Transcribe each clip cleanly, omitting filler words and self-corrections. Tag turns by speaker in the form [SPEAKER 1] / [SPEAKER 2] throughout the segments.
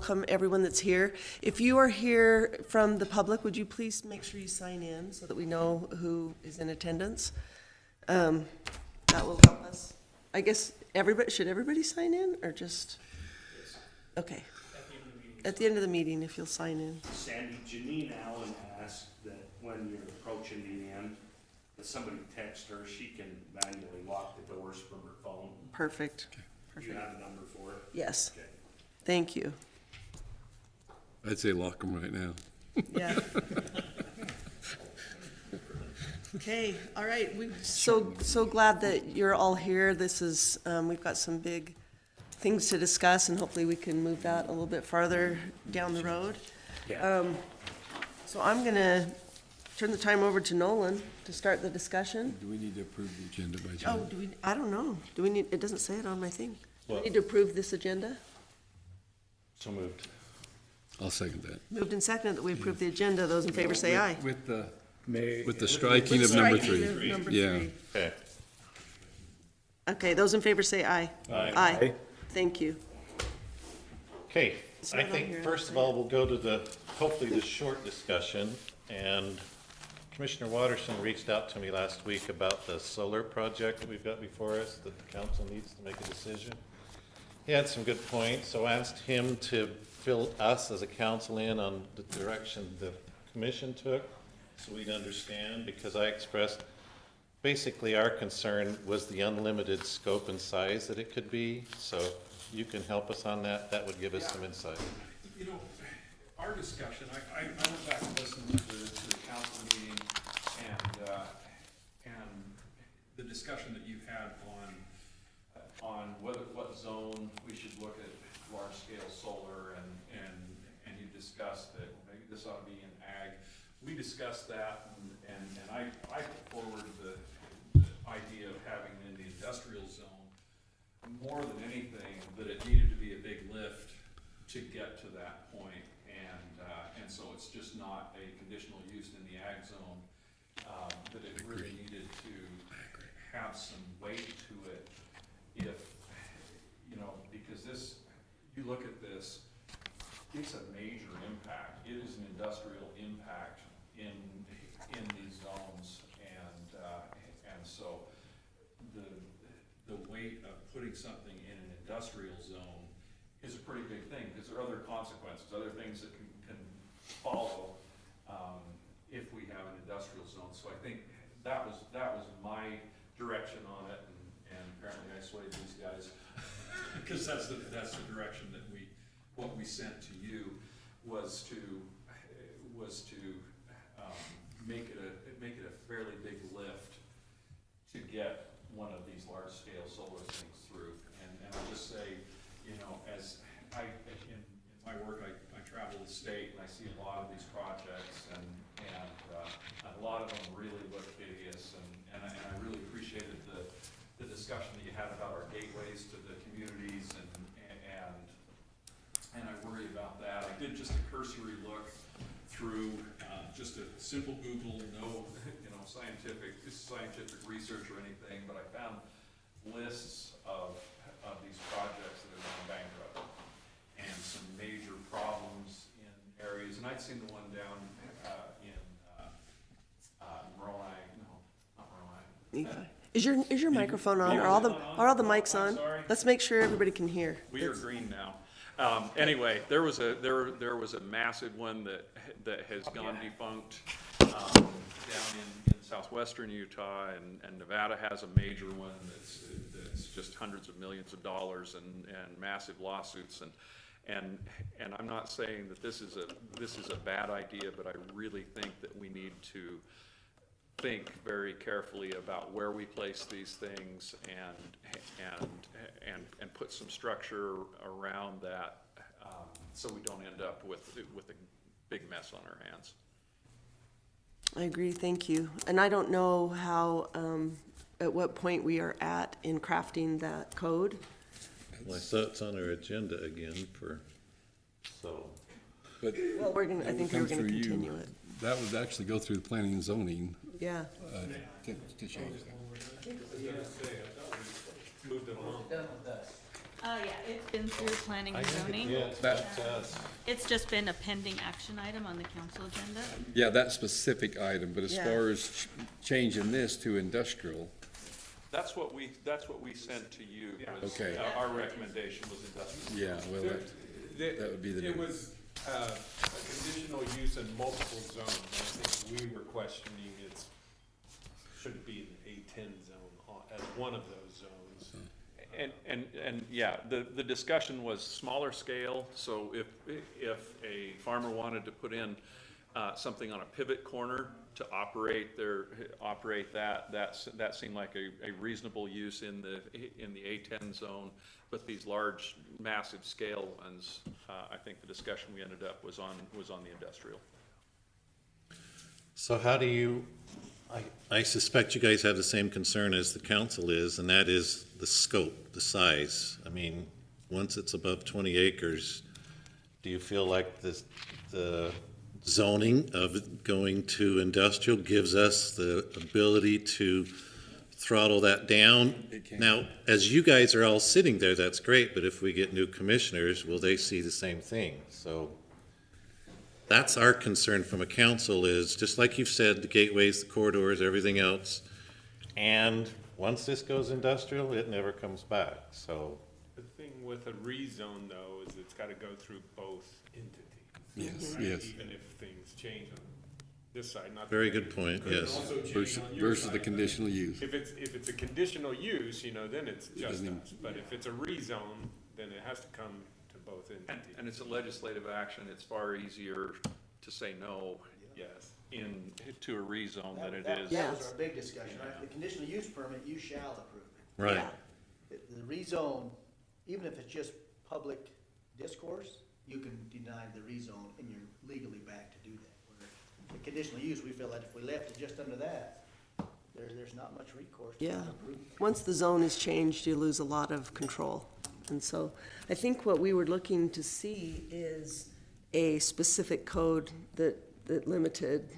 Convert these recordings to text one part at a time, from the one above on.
[SPEAKER 1] welcome everyone that's here. If you are here from the public, would you please make sure you sign in so that we know who is in attendance? That will help us. I guess should everybody sign in or just? Okay. At the end of the meeting, if you'll sign in.
[SPEAKER 2] Sandy, Janine Allen asked that when you're approaching the end, that somebody text her, she can manually lock the doors from her phone.
[SPEAKER 1] Perfect.
[SPEAKER 2] Do you have a number for it?
[SPEAKER 1] Yes.
[SPEAKER 2] Okay.
[SPEAKER 1] Thank you.
[SPEAKER 3] I'd say lock them right now.
[SPEAKER 1] Yeah. Okay, all right. We're so glad that you're all here. This is, we've got some big things to discuss, and hopefully we can move that a little bit farther down the road.
[SPEAKER 2] Yeah.
[SPEAKER 1] So I'm gonna turn the time over to Nolan to start the discussion.
[SPEAKER 3] Do we need to approve the agenda by
[SPEAKER 1] Oh,
[SPEAKER 3] Jan?
[SPEAKER 1] do we, I don't know. Do we need, it doesn't say it on my thing. Do we
[SPEAKER 4] What?
[SPEAKER 1] need to approve this agenda?
[SPEAKER 4] So moved.
[SPEAKER 3] I'll second that.
[SPEAKER 1] Moved and seconded that we approve the agenda. Those in favor say aye.
[SPEAKER 3] With the,
[SPEAKER 5] May,
[SPEAKER 3] with the striking of number
[SPEAKER 1] Striking
[SPEAKER 3] three.
[SPEAKER 1] of number
[SPEAKER 3] Yeah.
[SPEAKER 1] three.
[SPEAKER 4] Okay.
[SPEAKER 1] Okay, those in favor say aye.
[SPEAKER 4] Aye.
[SPEAKER 1] Aye. Thank you.
[SPEAKER 4] Okay,
[SPEAKER 1] It's
[SPEAKER 4] I
[SPEAKER 1] not on
[SPEAKER 4] think
[SPEAKER 1] here,
[SPEAKER 4] first of
[SPEAKER 1] I'll
[SPEAKER 4] all, we'll go to hopefully the short discussion. And Commissioner Watterson reached out to me last week about the solar project that we've got before us that the council needs to make a decision. He had some good points, so I asked him to fill us as a council in on the direction the commission took, so we'd understand, because I expressed, basically our concern was the unlimited scope and size that it could be, so if you can help us on that, that would give us some insight.
[SPEAKER 6] You know, our discussion, I went back and listened to the council meeting and the discussion that you had on what zone we should look at large-scale solar and you discussed that maybe this ought to be in ag. We discussed that and I put forward the idea of having it in the industrial zone more than anything, that it needed to be a big lift to get to that point. And so it's just not a conditional use in the ag zone, that it really needed to have some weight to it if, you know, because this, you look at this, it's a major impact. It is an industrial impact in these zones, and so the weight of putting something in an industrial zone is a pretty big thing, because there are other consequences, other things that can follow if we have an industrial zone. So I think that was my direction on it, and apparently I swayed these guys because that's the direction that what we sent to you was to make it a fairly big lift to get one of these large scale solar things through. And I'll just say, you know, as in my work, I travel the state and I see a lot of these projects, and a lot of them really look hideous, and I really appreciated the discussion that you had about our gateways to the communities, and I worry about that. I did just a cursory look through just a simple Google, no scientific research or anything, but I found lists of these projects that have gone bankrupt and some major problems in areas. And I'd seen the one down in Moroni, no, not Moroni.
[SPEAKER 1] Is your microphone on? Are all the mics
[SPEAKER 6] I'm
[SPEAKER 1] on?
[SPEAKER 6] sorry.
[SPEAKER 1] Let's make sure everybody can hear.
[SPEAKER 6] We are green now. Anyway, there was a massive one that has gone defunct down in southwestern Utah, and Nevada has a major one that's just hundreds of millions of dollars and massive lawsuits, and I'm not saying that this is a bad idea, but I really think that we need to think very carefully about where we place these things and put some structure around that, so we don't end up with a big mess on our hands.
[SPEAKER 1] I agree, thank you. And I don't know how, at what point we are at in crafting that code.
[SPEAKER 4] Well, I saw it's on our agenda again so.
[SPEAKER 3] But
[SPEAKER 1] Well, I think we were gonna continue it.
[SPEAKER 3] that would actually go through the planning and zoning
[SPEAKER 1] Yeah.
[SPEAKER 3] to change that.
[SPEAKER 5] Yeah, it's been through planning and zoning. It's just been a pending action item on the council agenda.
[SPEAKER 3] Yeah, that specific item, but as
[SPEAKER 1] Yeah.
[SPEAKER 3] far as changing this to industrial,
[SPEAKER 6] That's what we sent to you. was,
[SPEAKER 3] Okay.
[SPEAKER 6] Our recommendation was industrial.
[SPEAKER 3] yeah, well, that would be the
[SPEAKER 7] It
[SPEAKER 3] new-
[SPEAKER 7] was a conditional use in multiple zones, and I think we were questioning should it be an A10 zone as one of those zones?
[SPEAKER 6] And yeah, the discussion was smaller scale, so if a farmer wanted to put in something on a pivot corner to operate that seemed like a reasonable use in the A10 zone, but these large, massive scale ones, I think the discussion we ended up was on the industrial.
[SPEAKER 4] So how do you, I suspect you guys have the same concern as the council is, and that is the scope, the size. I mean, once it's above 20 acres, do you feel like the zoning of going to industrial gives us the ability to throttle that down?
[SPEAKER 3] It can.
[SPEAKER 4] Now, as you guys are all sitting there, that's great, but if we get new commissioners, will they see the same thing? So that's our concern from a council is, just like you've said, the gateways, the corridors, everything else. And once this goes industrial, it never comes back, so.
[SPEAKER 7] The thing with a rezone, though, is it's got to go through both entities.
[SPEAKER 3] Yes,
[SPEAKER 7] right?
[SPEAKER 3] yes.
[SPEAKER 7] Even if things change on this side, not.
[SPEAKER 4] Very good point,
[SPEAKER 7] Could
[SPEAKER 4] yes.
[SPEAKER 7] also change
[SPEAKER 3] Versus,
[SPEAKER 7] on your
[SPEAKER 3] versus the
[SPEAKER 7] side.
[SPEAKER 3] conditional use.
[SPEAKER 7] If it's a conditional use, then it's just
[SPEAKER 3] doesn't even-
[SPEAKER 7] us. But if it's a rezone, then it has to come to both
[SPEAKER 6] And
[SPEAKER 7] entities.
[SPEAKER 6] it's a legislative action, it's far easier to say no
[SPEAKER 7] Yes.
[SPEAKER 6] to a rezone than it
[SPEAKER 8] That
[SPEAKER 6] is.
[SPEAKER 1] Yeah.
[SPEAKER 8] was our big discussion, right? The conditional use permit, you shall approve it.
[SPEAKER 4] Right.
[SPEAKER 1] Yeah.
[SPEAKER 8] The rezone, even if it's just public discourse, you can deny the rezone and you're legally back to do that. Where the conditional use, we feel that if we left it just under that, there's not much recourse to
[SPEAKER 1] Yeah.
[SPEAKER 8] approve.
[SPEAKER 1] Once the zone is changed, you lose a lot of control. And so I think what we were looking to see is a specific code that limited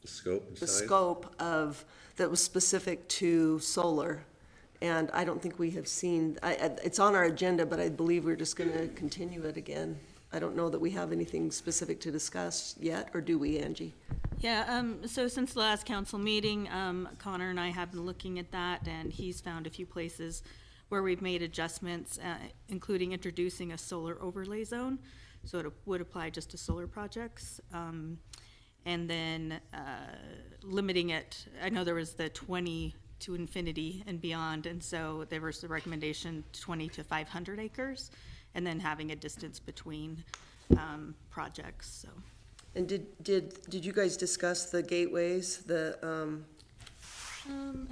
[SPEAKER 4] The scope and
[SPEAKER 1] the
[SPEAKER 4] size.
[SPEAKER 1] scope that was specific to solar. And I don't think we have seen, it's on our agenda, but I believe we're just gonna continue it again. I don't know that we have anything specific to discuss yet, or do we, Angie?
[SPEAKER 5] Yeah, so since the last council meeting, Connor and I have been looking at that, and he's found a few places where we've made adjustments, including introducing a solar overlay zone. So it would apply just to solar projects. And then limiting it, I know there was the 20 to infinity and beyond, and so there was the recommendation 20 to 500 acres, and then having a distance between projects, so.
[SPEAKER 1] And did you guys discuss the gateways,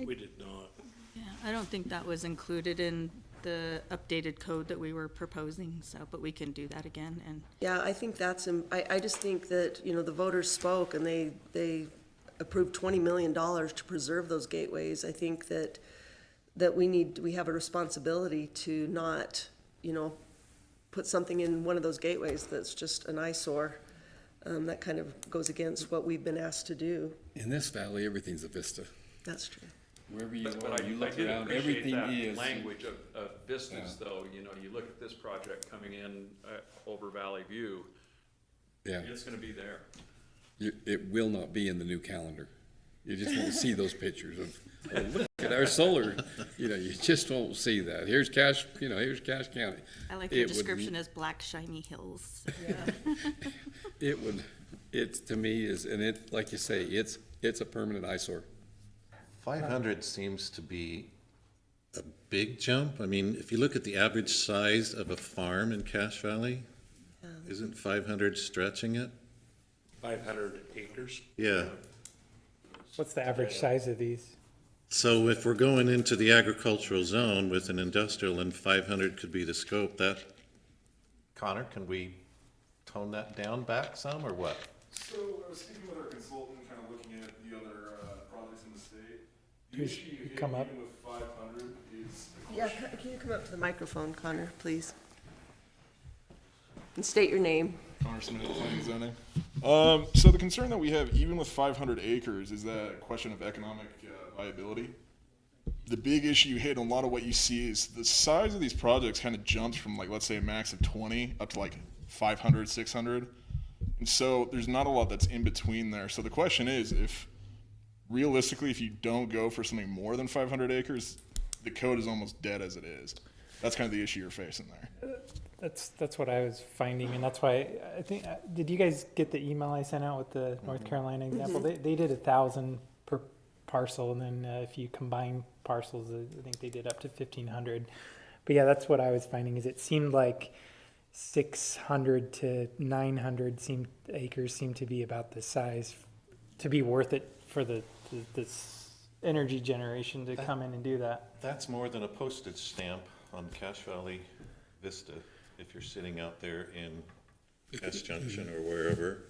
[SPEAKER 4] We did not.
[SPEAKER 5] Yeah, I don't think that was included in the updated code that we were proposing, so, but we can do that again, and,
[SPEAKER 1] yeah, I think I just think that, the voters spoke and they approved $20 million to preserve those gateways. I think that we have a responsibility to not, put something in one of those gateways that's just an eyesore. That kind of goes against what we've been asked to do.
[SPEAKER 3] In this valley, everything's a vista.
[SPEAKER 1] That's true.
[SPEAKER 3] Wherever you
[SPEAKER 6] But
[SPEAKER 3] are, you
[SPEAKER 6] I
[SPEAKER 3] look
[SPEAKER 6] did
[SPEAKER 3] around,
[SPEAKER 6] appreciate
[SPEAKER 3] everything
[SPEAKER 6] that
[SPEAKER 3] is.
[SPEAKER 6] language of vistas, though, you look at this project coming in over Valley View,
[SPEAKER 3] Yeah,
[SPEAKER 6] it's gonna be there.
[SPEAKER 3] it will not be in the new calendar. You just won't see those pictures of, oh, look at our solar, you just won't see that. Here's Cache County.
[SPEAKER 5] I like
[SPEAKER 3] It
[SPEAKER 5] your
[SPEAKER 3] would-
[SPEAKER 5] description as black shiny hills.
[SPEAKER 3] It's, to me, and it, like you say, it's a permanent eyesore.
[SPEAKER 4] 500 seems to be a big jump. I mean, if you look at the average size of a farm in Cache Valley, isn't 500 stretching it?
[SPEAKER 2] 500 acres?
[SPEAKER 4] Yeah.
[SPEAKER 9] What's the average size of these?
[SPEAKER 4] So if we're going into the agricultural zone with an industrial and 500 could be the scope, that, Connor, can we tone that down back some or what?
[SPEAKER 10] So I was speaking with our consultant, kind of looking at the other projects in the state. The
[SPEAKER 9] Please,
[SPEAKER 10] issue
[SPEAKER 9] you
[SPEAKER 10] here,
[SPEAKER 9] come up.
[SPEAKER 10] even with 500 is the
[SPEAKER 1] Yeah,
[SPEAKER 10] question.
[SPEAKER 1] can you come up to the microphone, Connor, please? And state your name.
[SPEAKER 10] Connor Smith, planning and zoning. So the concern that we have, even with 500 acres, is that question of economic viability. the big issue you hit, and a lot of what you see is the size of these projects kind of jumps from like, let's say a max of 20 up to like 500, 600. And so there's not a lot that's in between there. So the question is, if realistically, if you don't go for something more than 500 acres, the code is almost dead as it is. That's kind of the issue you're facing there.
[SPEAKER 9] That's what I was finding, and that's why I think, did you guys get the email I sent out with the North Carolina example? They did 1,000 per parcel, and then if you combine parcels, I think they did up to 1,500. But yeah, that's what I was finding, is it seemed like 600 to 900 acres seemed to be about the size to be worth it for this energy generation to come in and do that.
[SPEAKER 4] That's more than a postage stamp on Cache Valley Vista if you're sitting out there in S Junction or wherever.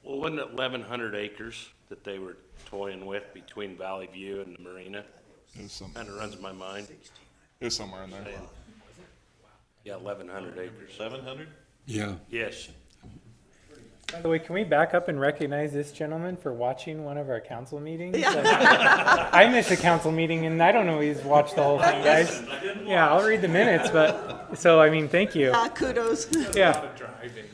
[SPEAKER 2] Well, wasn't it 1,100 acres that they were toying with between Valley View and the marina?
[SPEAKER 10] It was
[SPEAKER 2] Kind of runs my mind.
[SPEAKER 10] It was somewhere in there.
[SPEAKER 2] Yeah, 1,100 acres.
[SPEAKER 4] 700?
[SPEAKER 3] Yeah.
[SPEAKER 2] Yes.
[SPEAKER 9] By the way, can we back up and recognize this gentleman for watching one of our council meetings?
[SPEAKER 1] Yeah.
[SPEAKER 9] Like, I missed a council meeting and I don't always watch the whole thing, guys. Yeah, I'll read the minutes, but, so, I mean, thank you.
[SPEAKER 1] Kudos.
[SPEAKER 9] Yeah.
[SPEAKER 7] Driving.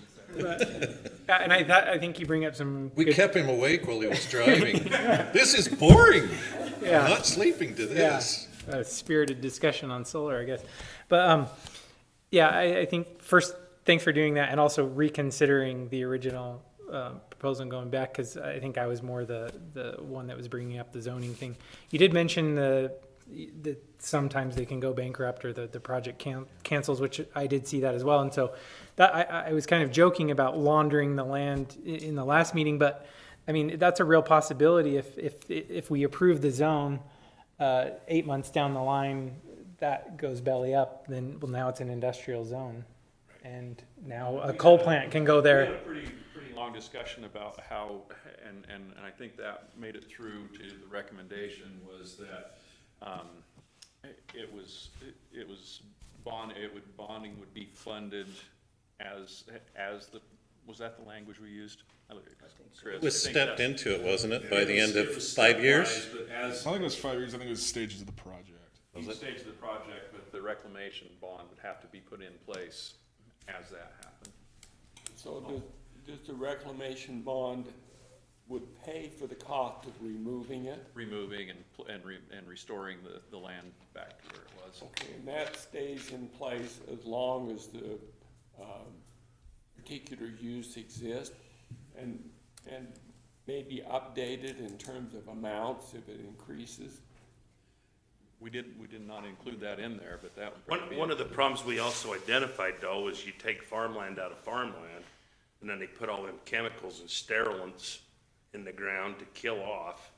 [SPEAKER 9] And I think you bring up some
[SPEAKER 4] We
[SPEAKER 9] good,
[SPEAKER 4] kept him awake while he was driving. This is boring.
[SPEAKER 9] Yeah.
[SPEAKER 4] I'm not sleeping to this.
[SPEAKER 9] spirited discussion on solar, I guess. But, yeah, I think first, thanks for doing that, and also reconsidering the original proposal and going back, because I think I was more the one that was bringing up the zoning thing. You did mention that sometimes they can go bankrupt or the project cancels, which I did see that as well. And so that I was kind of joking about laundering the land in the last meeting, but I mean, that's a real possibility if we approve the zone 8 months down the line, that goes belly up, then, well, now it's an industrial zone. And now a coal plant can go
[SPEAKER 6] We had
[SPEAKER 9] there.
[SPEAKER 6] a pretty long discussion about how, and I think that made it through to the recommendation, was that bonding would be funded as the, was that the language we used? Chris,
[SPEAKER 4] It was
[SPEAKER 6] I think
[SPEAKER 4] stepped
[SPEAKER 6] that's-
[SPEAKER 4] into it, wasn't it, by the end
[SPEAKER 2] It
[SPEAKER 4] of
[SPEAKER 2] was
[SPEAKER 4] 5 years?
[SPEAKER 2] stepwise, but
[SPEAKER 10] I
[SPEAKER 2] as
[SPEAKER 10] don't think it was 5 years. I think it was stages of the project.
[SPEAKER 6] Each stage of the project, but the reclamation bond would have to be put in place as that happened.
[SPEAKER 11] So does the reclamation bond would pay for the cost of removing it?
[SPEAKER 6] Removing and restoring the land back to where it was.
[SPEAKER 11] Okay, and that stays in place as long as the particular use exists and maybe updated in terms of amounts if it increases?
[SPEAKER 6] We did not include that in there, but that would probably be.
[SPEAKER 2] one of the problems we also identified though is you take farmland out of farmland and then they put all them chemicals and sterilants in the ground to kill off,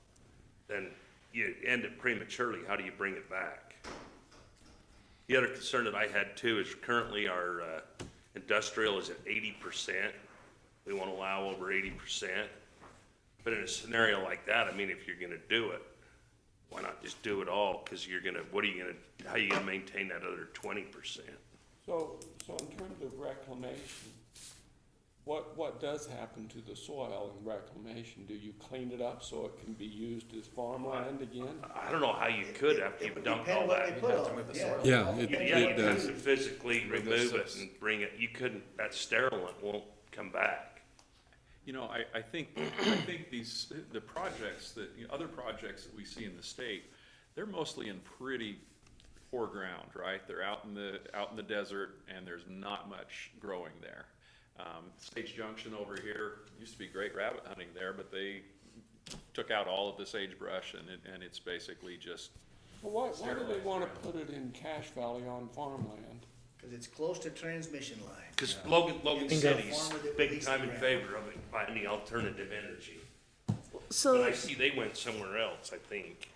[SPEAKER 2] then you end it prematurely. How do you bring it back? The other concern that I had too is currently our industrial is at 80%. We won't allow over 80%. But in a scenario like that, I mean, if you're gonna do it, why not just do it all? Because you're gonna, how are you gonna maintain that other 20%?
[SPEAKER 11] So in terms of reclamation, what does happen to the soil in reclamation? Do you clean it up so it can be used as farmland again?
[SPEAKER 2] I don't know how you could after you've dumped all that.
[SPEAKER 3] Yeah,
[SPEAKER 2] Yeah,
[SPEAKER 3] it
[SPEAKER 2] you'd have
[SPEAKER 3] does.
[SPEAKER 2] to physically remove it and bring it, you couldn't, that sterilant won't come back.
[SPEAKER 6] You know, I think the projects that, other projects that we see in the state, they're mostly in pretty poor ground, right? They're out in the desert and there's not much growing there. Sage Junction over here, used to be great rabbit hunting there, but they took out all of the sagebrush and it's basically just.
[SPEAKER 11] Well, why do they want to put it in Cache Valley on farmland?
[SPEAKER 8] Because it's close to transmission line.
[SPEAKER 2] Because Logan
[SPEAKER 8] Bingo.
[SPEAKER 2] City's
[SPEAKER 8] Farmer that
[SPEAKER 2] big
[SPEAKER 8] released
[SPEAKER 2] time in
[SPEAKER 8] the
[SPEAKER 2] favor of it, finding alternative energy. But
[SPEAKER 1] So,
[SPEAKER 2] I see they went somewhere else, I think.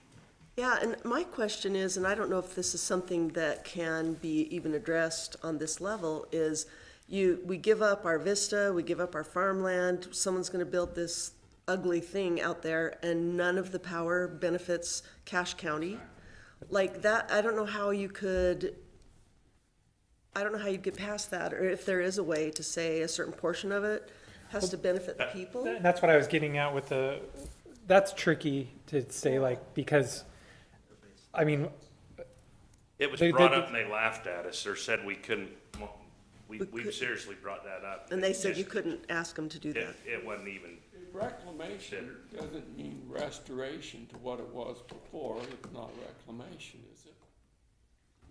[SPEAKER 1] yeah, and my question is, and I don't know if this is something that can be even addressed on this level, is we give up our vista, we give up our farmland, someone's gonna build this ugly thing out there, and none of the power benefits Cache County. Like that, I don't know how you'd get past that, or if there is a way to say a certain portion of it has to benefit the people.
[SPEAKER 9] And that's what I was getting at with that's tricky to say, like, because I mean,
[SPEAKER 2] It was
[SPEAKER 9] They-
[SPEAKER 2] brought
[SPEAKER 9] they-
[SPEAKER 2] up and they laughed at us or said we couldn't, well, we've
[SPEAKER 1] could-
[SPEAKER 2] seriously brought that up.
[SPEAKER 1] And they said you
[SPEAKER 2] Just-
[SPEAKER 1] couldn't ask them to do that.
[SPEAKER 2] It wasn't even,
[SPEAKER 11] Reclamation doesn't mean restoration to what it was before, it's not reclamation, is it?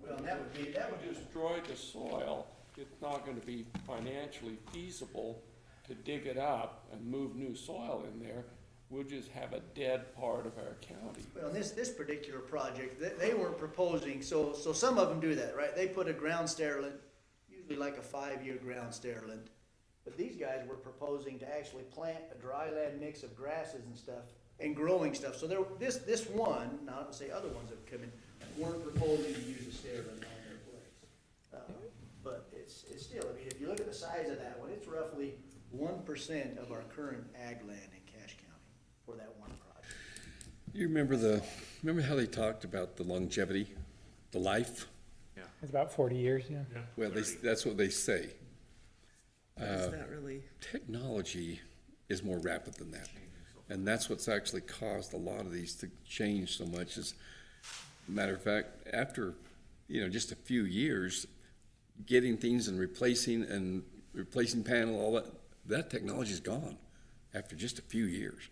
[SPEAKER 8] Well, that would be, that would
[SPEAKER 11] If you destroy the soil, it's not gonna be financially feasible to dig it up and move new soil in there. We'll just have a dead part of our county.
[SPEAKER 8] Well, this particular project, they were proposing, so some of them do that, right? They put a ground sterilant, usually like a 5-year ground sterilant. But these guys were proposing to actually plant a dry land mix of grasses and stuff and growing stuff. So this one, not to say other ones that have come in, weren't proposing to use a sterilant on their place. But it's still, I mean, if you look at the size of that one, it's roughly 1% of our current ag land in Cache County for that one project.
[SPEAKER 3] You remember how they talked about the longevity, the life?
[SPEAKER 9] it's about 40 years, yeah.
[SPEAKER 3] Well, that's what they say.
[SPEAKER 1] Is that really?
[SPEAKER 3] Technology is more rapid than that. And that's what's actually caused a lot of these to change so much. As a matter of fact, after, just a few years, getting things and replacing panel, all that technology is gone after just a few years.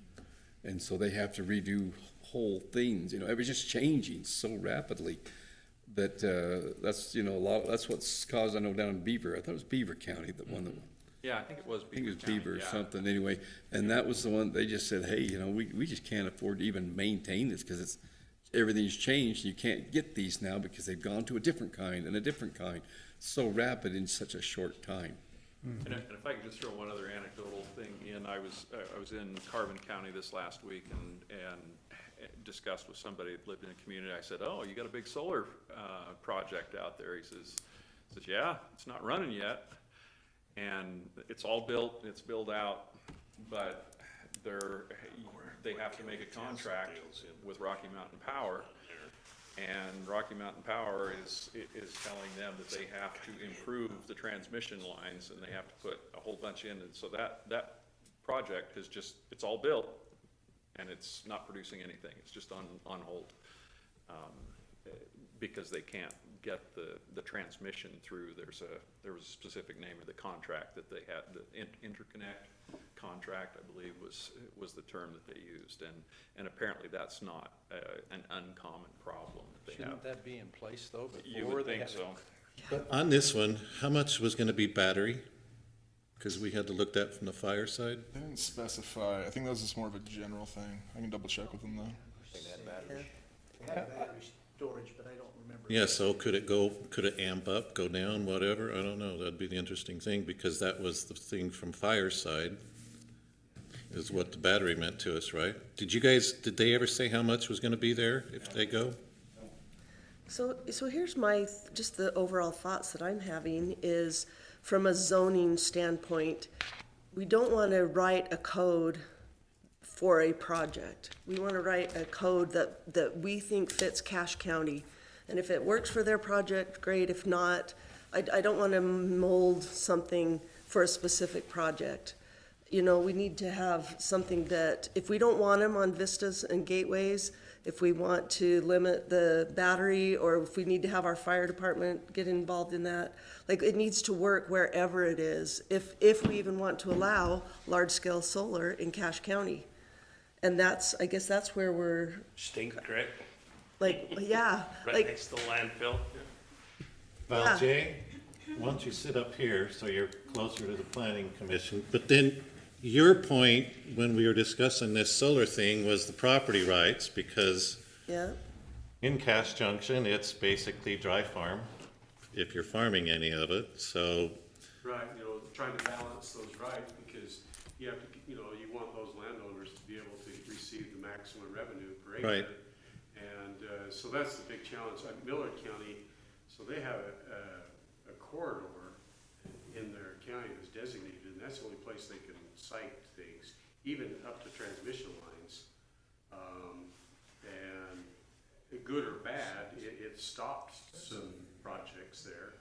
[SPEAKER 3] And so they have to redo whole things, it was just changing so rapidly that, that's what's caused, I know down in Beaver, I thought it was Beaver County, that one that.
[SPEAKER 6] Yeah, I think it was
[SPEAKER 3] I think it was
[SPEAKER 6] County,
[SPEAKER 3] Beaver or
[SPEAKER 6] yeah.
[SPEAKER 3] something, anyway, and that was the one, they just said, hey, we just can't afford to even maintain this, because everything's changed, you can't get these now, because they've gone to a different kind and a different kind, so rapid in such a short time.
[SPEAKER 6] And if I could just throw one other anecdotal thing in, I was in Carbon County this last week and discussed with somebody that lived in a community. I said, oh, you got a big solar project out there. He says, yeah, it's not running yet. And it's all built, it's built out, but they have to make a contract with Rocky Mountain Power. And Rocky Mountain Power is telling them that they have to improve the transmission lines, and they have to put a whole bunch in, and so that project is just, it's all built, and it's not producing anything, it's just on hold. Because they can't get the transmission through, there was a specific name of the contract that they had, the interconnect contract, I believe was the term that they used, and apparently that's not an uncommon problem that they have.
[SPEAKER 4] Shouldn't that be in place though?
[SPEAKER 6] You would think so.
[SPEAKER 4] But on this one, how much was gonna be battery? Because we had to look that from the fire side.
[SPEAKER 10] They didn't specify. I think that was just more of a general thing. I can double check with them though.
[SPEAKER 8] They had battery storage, but I don't remember.
[SPEAKER 4] Yeah, so could it amp up, go down, whatever? I don't know. That'd be the interesting thing, because that was the thing from fire side, is what the battery meant to us, right? Did they ever say how much was gonna be there if they go?
[SPEAKER 1] So here's just the overall thoughts that I'm having is, from a zoning standpoint, we don't want to write a code for a project. We want to write a code that we think fits Cache County. And if it works for their project, great. If not, I don't want to mold something for a specific project. We need to have something that, if we don't want them on vistas and gateways, if we want to limit the battery, or if we need to have our fire department get involved in that, like, it needs to work wherever it is, if we even want to allow large-scale solar in Cache County. And I guess that's where we're,
[SPEAKER 2] Stink Creek,
[SPEAKER 1] yeah,
[SPEAKER 2] right next to the landfill.
[SPEAKER 4] Val J, why don't you sit up here so you're closer to the planning commission? But then your point when we were discussing this solar thing was the property rights, because
[SPEAKER 1] yeah.
[SPEAKER 4] in Cache Junction, it's basically dry farm, if you're farming any of it, so.
[SPEAKER 7] Right, trying to balance those rights, because you have to, you want those landowners to be able to receive the maximum revenue per acre.
[SPEAKER 4] Right.
[SPEAKER 7] And so that's the big challenge. Like Miller County, so they have a corridor in their county that's designated, and that's the only place they can site things, even up to transmission lines. And good or bad, it stopped some projects there.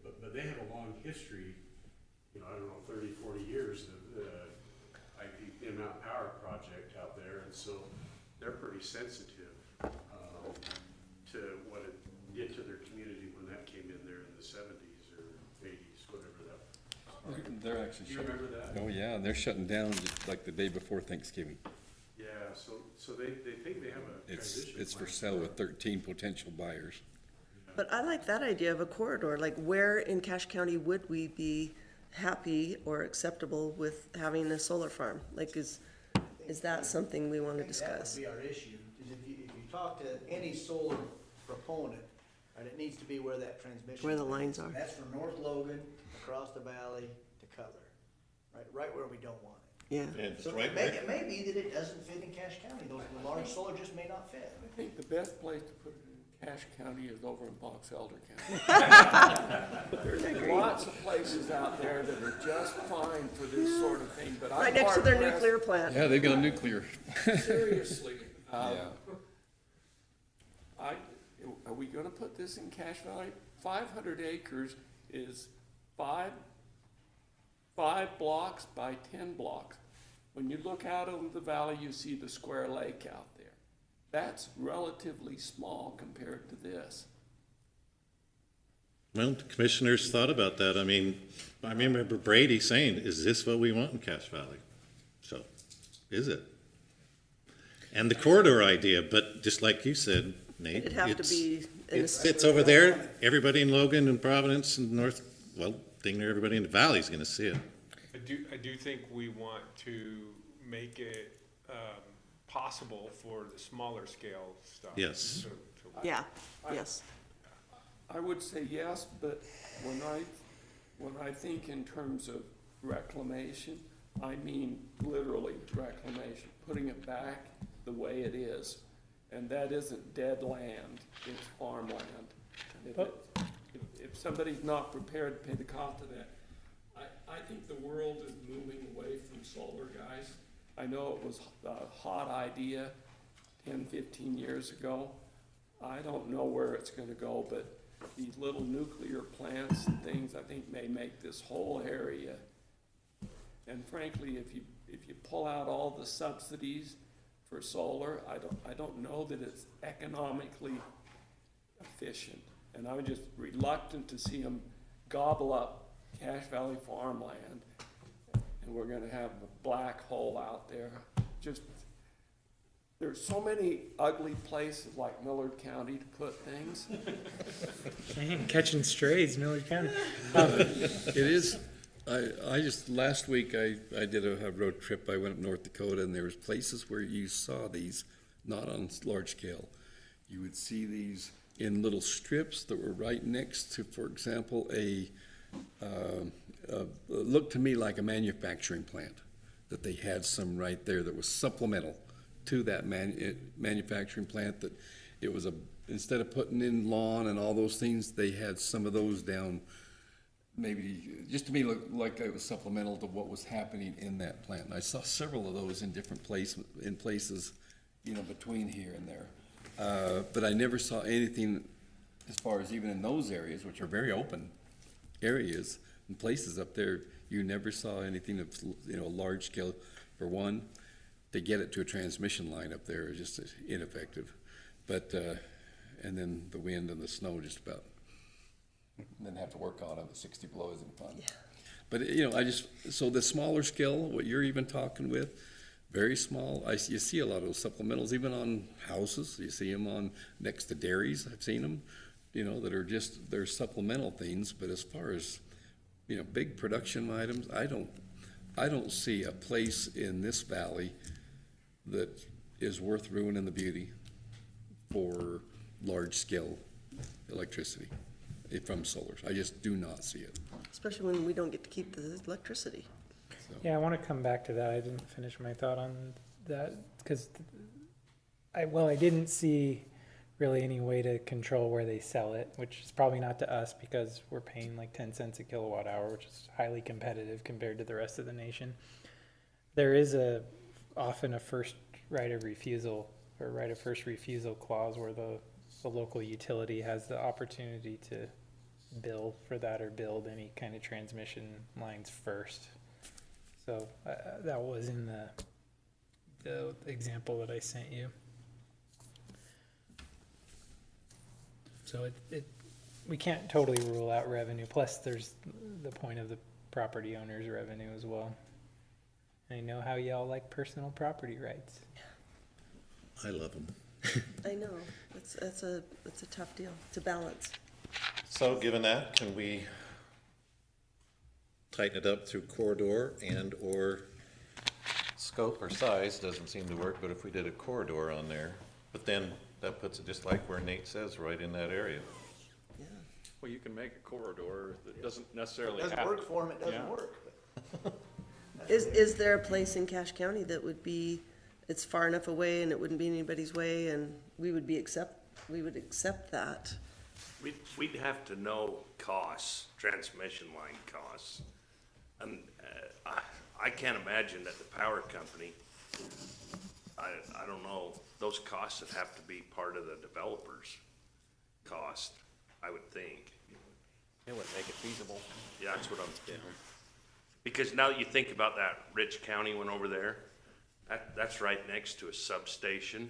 [SPEAKER 7] But they have a long history, I don't know, 30, 40 years of IP Mountain Power project out there, and so they're pretty sensitive.
[SPEAKER 3] They're actually
[SPEAKER 7] You
[SPEAKER 3] shutting,
[SPEAKER 7] remember that?
[SPEAKER 3] oh yeah, and they're shutting down just like the day before Thanksgiving.
[SPEAKER 7] Yeah, so they think they have a transition
[SPEAKER 3] It's for
[SPEAKER 7] plan.
[SPEAKER 3] sale with 13 potential buyers.
[SPEAKER 1] But I like that idea of a corridor, like where in Cache County would we be happy or acceptable with having a solar farm? Like, is that something we want to
[SPEAKER 8] That
[SPEAKER 1] discuss?
[SPEAKER 8] would be our issue, is if you talk to any solar proponent, right, it needs to be where that transmission.
[SPEAKER 1] Where the
[SPEAKER 8] line
[SPEAKER 1] lines
[SPEAKER 8] is.
[SPEAKER 1] are.
[SPEAKER 8] That's from North Logan, across the valley to Cutler, right where we don't want it.
[SPEAKER 1] Yeah.
[SPEAKER 4] And it's
[SPEAKER 8] So
[SPEAKER 4] right
[SPEAKER 8] it may be that it doesn't fit in Cache County, those large solar just may not fit.
[SPEAKER 11] I think the best place to put it in Cache County is over in Box Elder County. There's lots of places out there that are just fine for this sort of thing, but I'm
[SPEAKER 1] Right next to their
[SPEAKER 11] hard-pressed-
[SPEAKER 1] nuclear plant.
[SPEAKER 3] Yeah, they've got nuclear.
[SPEAKER 11] Seriously,
[SPEAKER 3] Yeah.
[SPEAKER 11] are we gonna put this in Cache Valley? 500 acres is five blocks by 10 blocks. When you look out over the valley, you see the square lake out there. That's relatively small compared to this.
[SPEAKER 4] Well, the commissioners thought about that. I mean, I remember Brady saying, is this what we want in Cache Valley? So, is it? And the corridor idea, but just like you said, Nate,
[SPEAKER 1] It'd have to
[SPEAKER 4] it's,
[SPEAKER 1] be in a
[SPEAKER 4] it's over there. Everybody in Logan and Providence and North, well, dang near everybody in the valley is gonna see it.
[SPEAKER 12] I do think we want to make it possible for the smaller scale stuff.
[SPEAKER 4] Yes.
[SPEAKER 1] Yeah, yes.
[SPEAKER 11] I would say yes, but when I think in terms of reclamation, I mean literally reclamation, putting it back the way it is. And that isn't dead land, it's farmland. If somebody's not prepared to pay the cost of that, I think the world is moving away from solar, guys. I know it was a hot idea 10, 15 years ago. I don't know where it's gonna go, but these little nuclear plants and things, I think may make this whole area. And frankly, if you pull out all the subsidies for solar, I don't know that it's economically efficient. And I'm just reluctant to see them gobble up Cache Valley farmland, and we're gonna have a black hole out there. Just, there's so many ugly places like Millard County to put things.
[SPEAKER 9] Dang, catching strays, Millard County.
[SPEAKER 3] It is, I just, last week, I did a road trip, I went up North Dakota, and there was places where you saw these, not on large scale. You would see these in little strips that were right next to, for example, looked to me like a manufacturing plant, that they had some right there that was supplemental to that manufacturing plant, that it was instead of putting in lawn and all those things, they had some of those down, maybe, just to me, look like it was supplemental to what was happening in that plant. And I saw several of those in different places, between here and there. But I never saw anything as far as even in those areas, which are very open areas and places up there, you never saw anything of, large scale. For one, to get it to a transmission line up there is just ineffective. But, and then the wind and the snow just about, and then have to work on it at 60 below isn't fun.
[SPEAKER 1] Yeah.
[SPEAKER 3] But, so the smaller scale, what you're even talking with, very small, you see a lot of those supplementals, even on houses, you see them on, next to dairies, I've seen them, that are just, they're supplemental things, but as far as, big production items, I don't see a place in this valley that is worth ruining the beauty for large-scale electricity from solar. I just do not see it.
[SPEAKER 1] Especially when we don't get to keep the electricity.
[SPEAKER 9] Yeah, I want to come back to that. I didn't finish my thought on that because I didn't see really any way to control where they sell it, which is probably not to us because we're paying like 10 cents a kilowatt hour, which is highly competitive compared to the rest of the nation. There is often a first right of refusal or right of first refusal clause where the local utility has the opportunity to bill for that or build any kind of transmission lines first. So that was in the example that I sent you. So we can't totally rule out revenue. Plus, there's the point of the property owners' revenue as well. I know how y'all like personal property rights.
[SPEAKER 4] I love them.
[SPEAKER 1] I know, it's a tough deal to balance.
[SPEAKER 4] So given that, can we tighten it up through corridor and or scope or size? Doesn't seem to work, but if we did a corridor on there, but then that puts it just like where Nate says, right in that area.
[SPEAKER 1] Yeah.
[SPEAKER 6] Well, you can make a corridor that doesn't necessarily have.
[SPEAKER 8] Doesn't work for them, it doesn't
[SPEAKER 6] Yeah.
[SPEAKER 8] work.
[SPEAKER 1] Is there a place in Cache County that would be, it's far enough away and it wouldn't be anybody's way and we would accept that?
[SPEAKER 2] We'd have to know costs, transmission line costs. And I can't imagine that the power company, I don't know, those costs would have to be part of the developer's cost, I would think.
[SPEAKER 4] It would make it feasible.
[SPEAKER 2] Yeah, that's what I'm, because now that you think about that Rich County one over there, that's right next to a substation.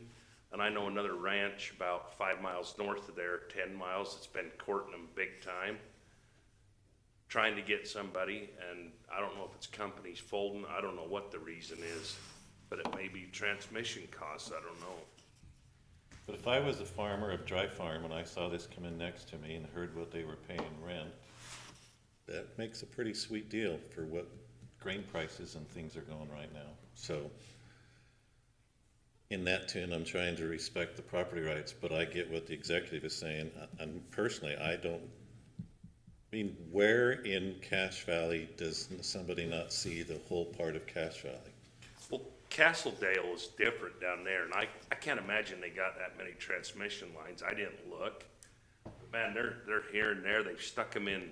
[SPEAKER 2] And I know another ranch about 5 miles north of there, 10 miles, that's been courting them big time, trying to get somebody, and I don't know if it's companies folding, I don't know what the reason is, but it may be transmission costs, I don't know.
[SPEAKER 4] But if I was a farmer of Dry Farm and I saw this come in next to me and heard what they were paying rent, that makes a pretty sweet deal for what grain prices and things are going right now. So in that tune, I'm trying to respect the property rights, but I get what the executive is saying. And personally, I mean, where in Cache Valley does somebody not see the whole part of Cache Valley?
[SPEAKER 2] Well, Castledale is different down there, and I can't imagine they got that many transmission lines. I didn't look. But man, they're here and there. They've stuck them in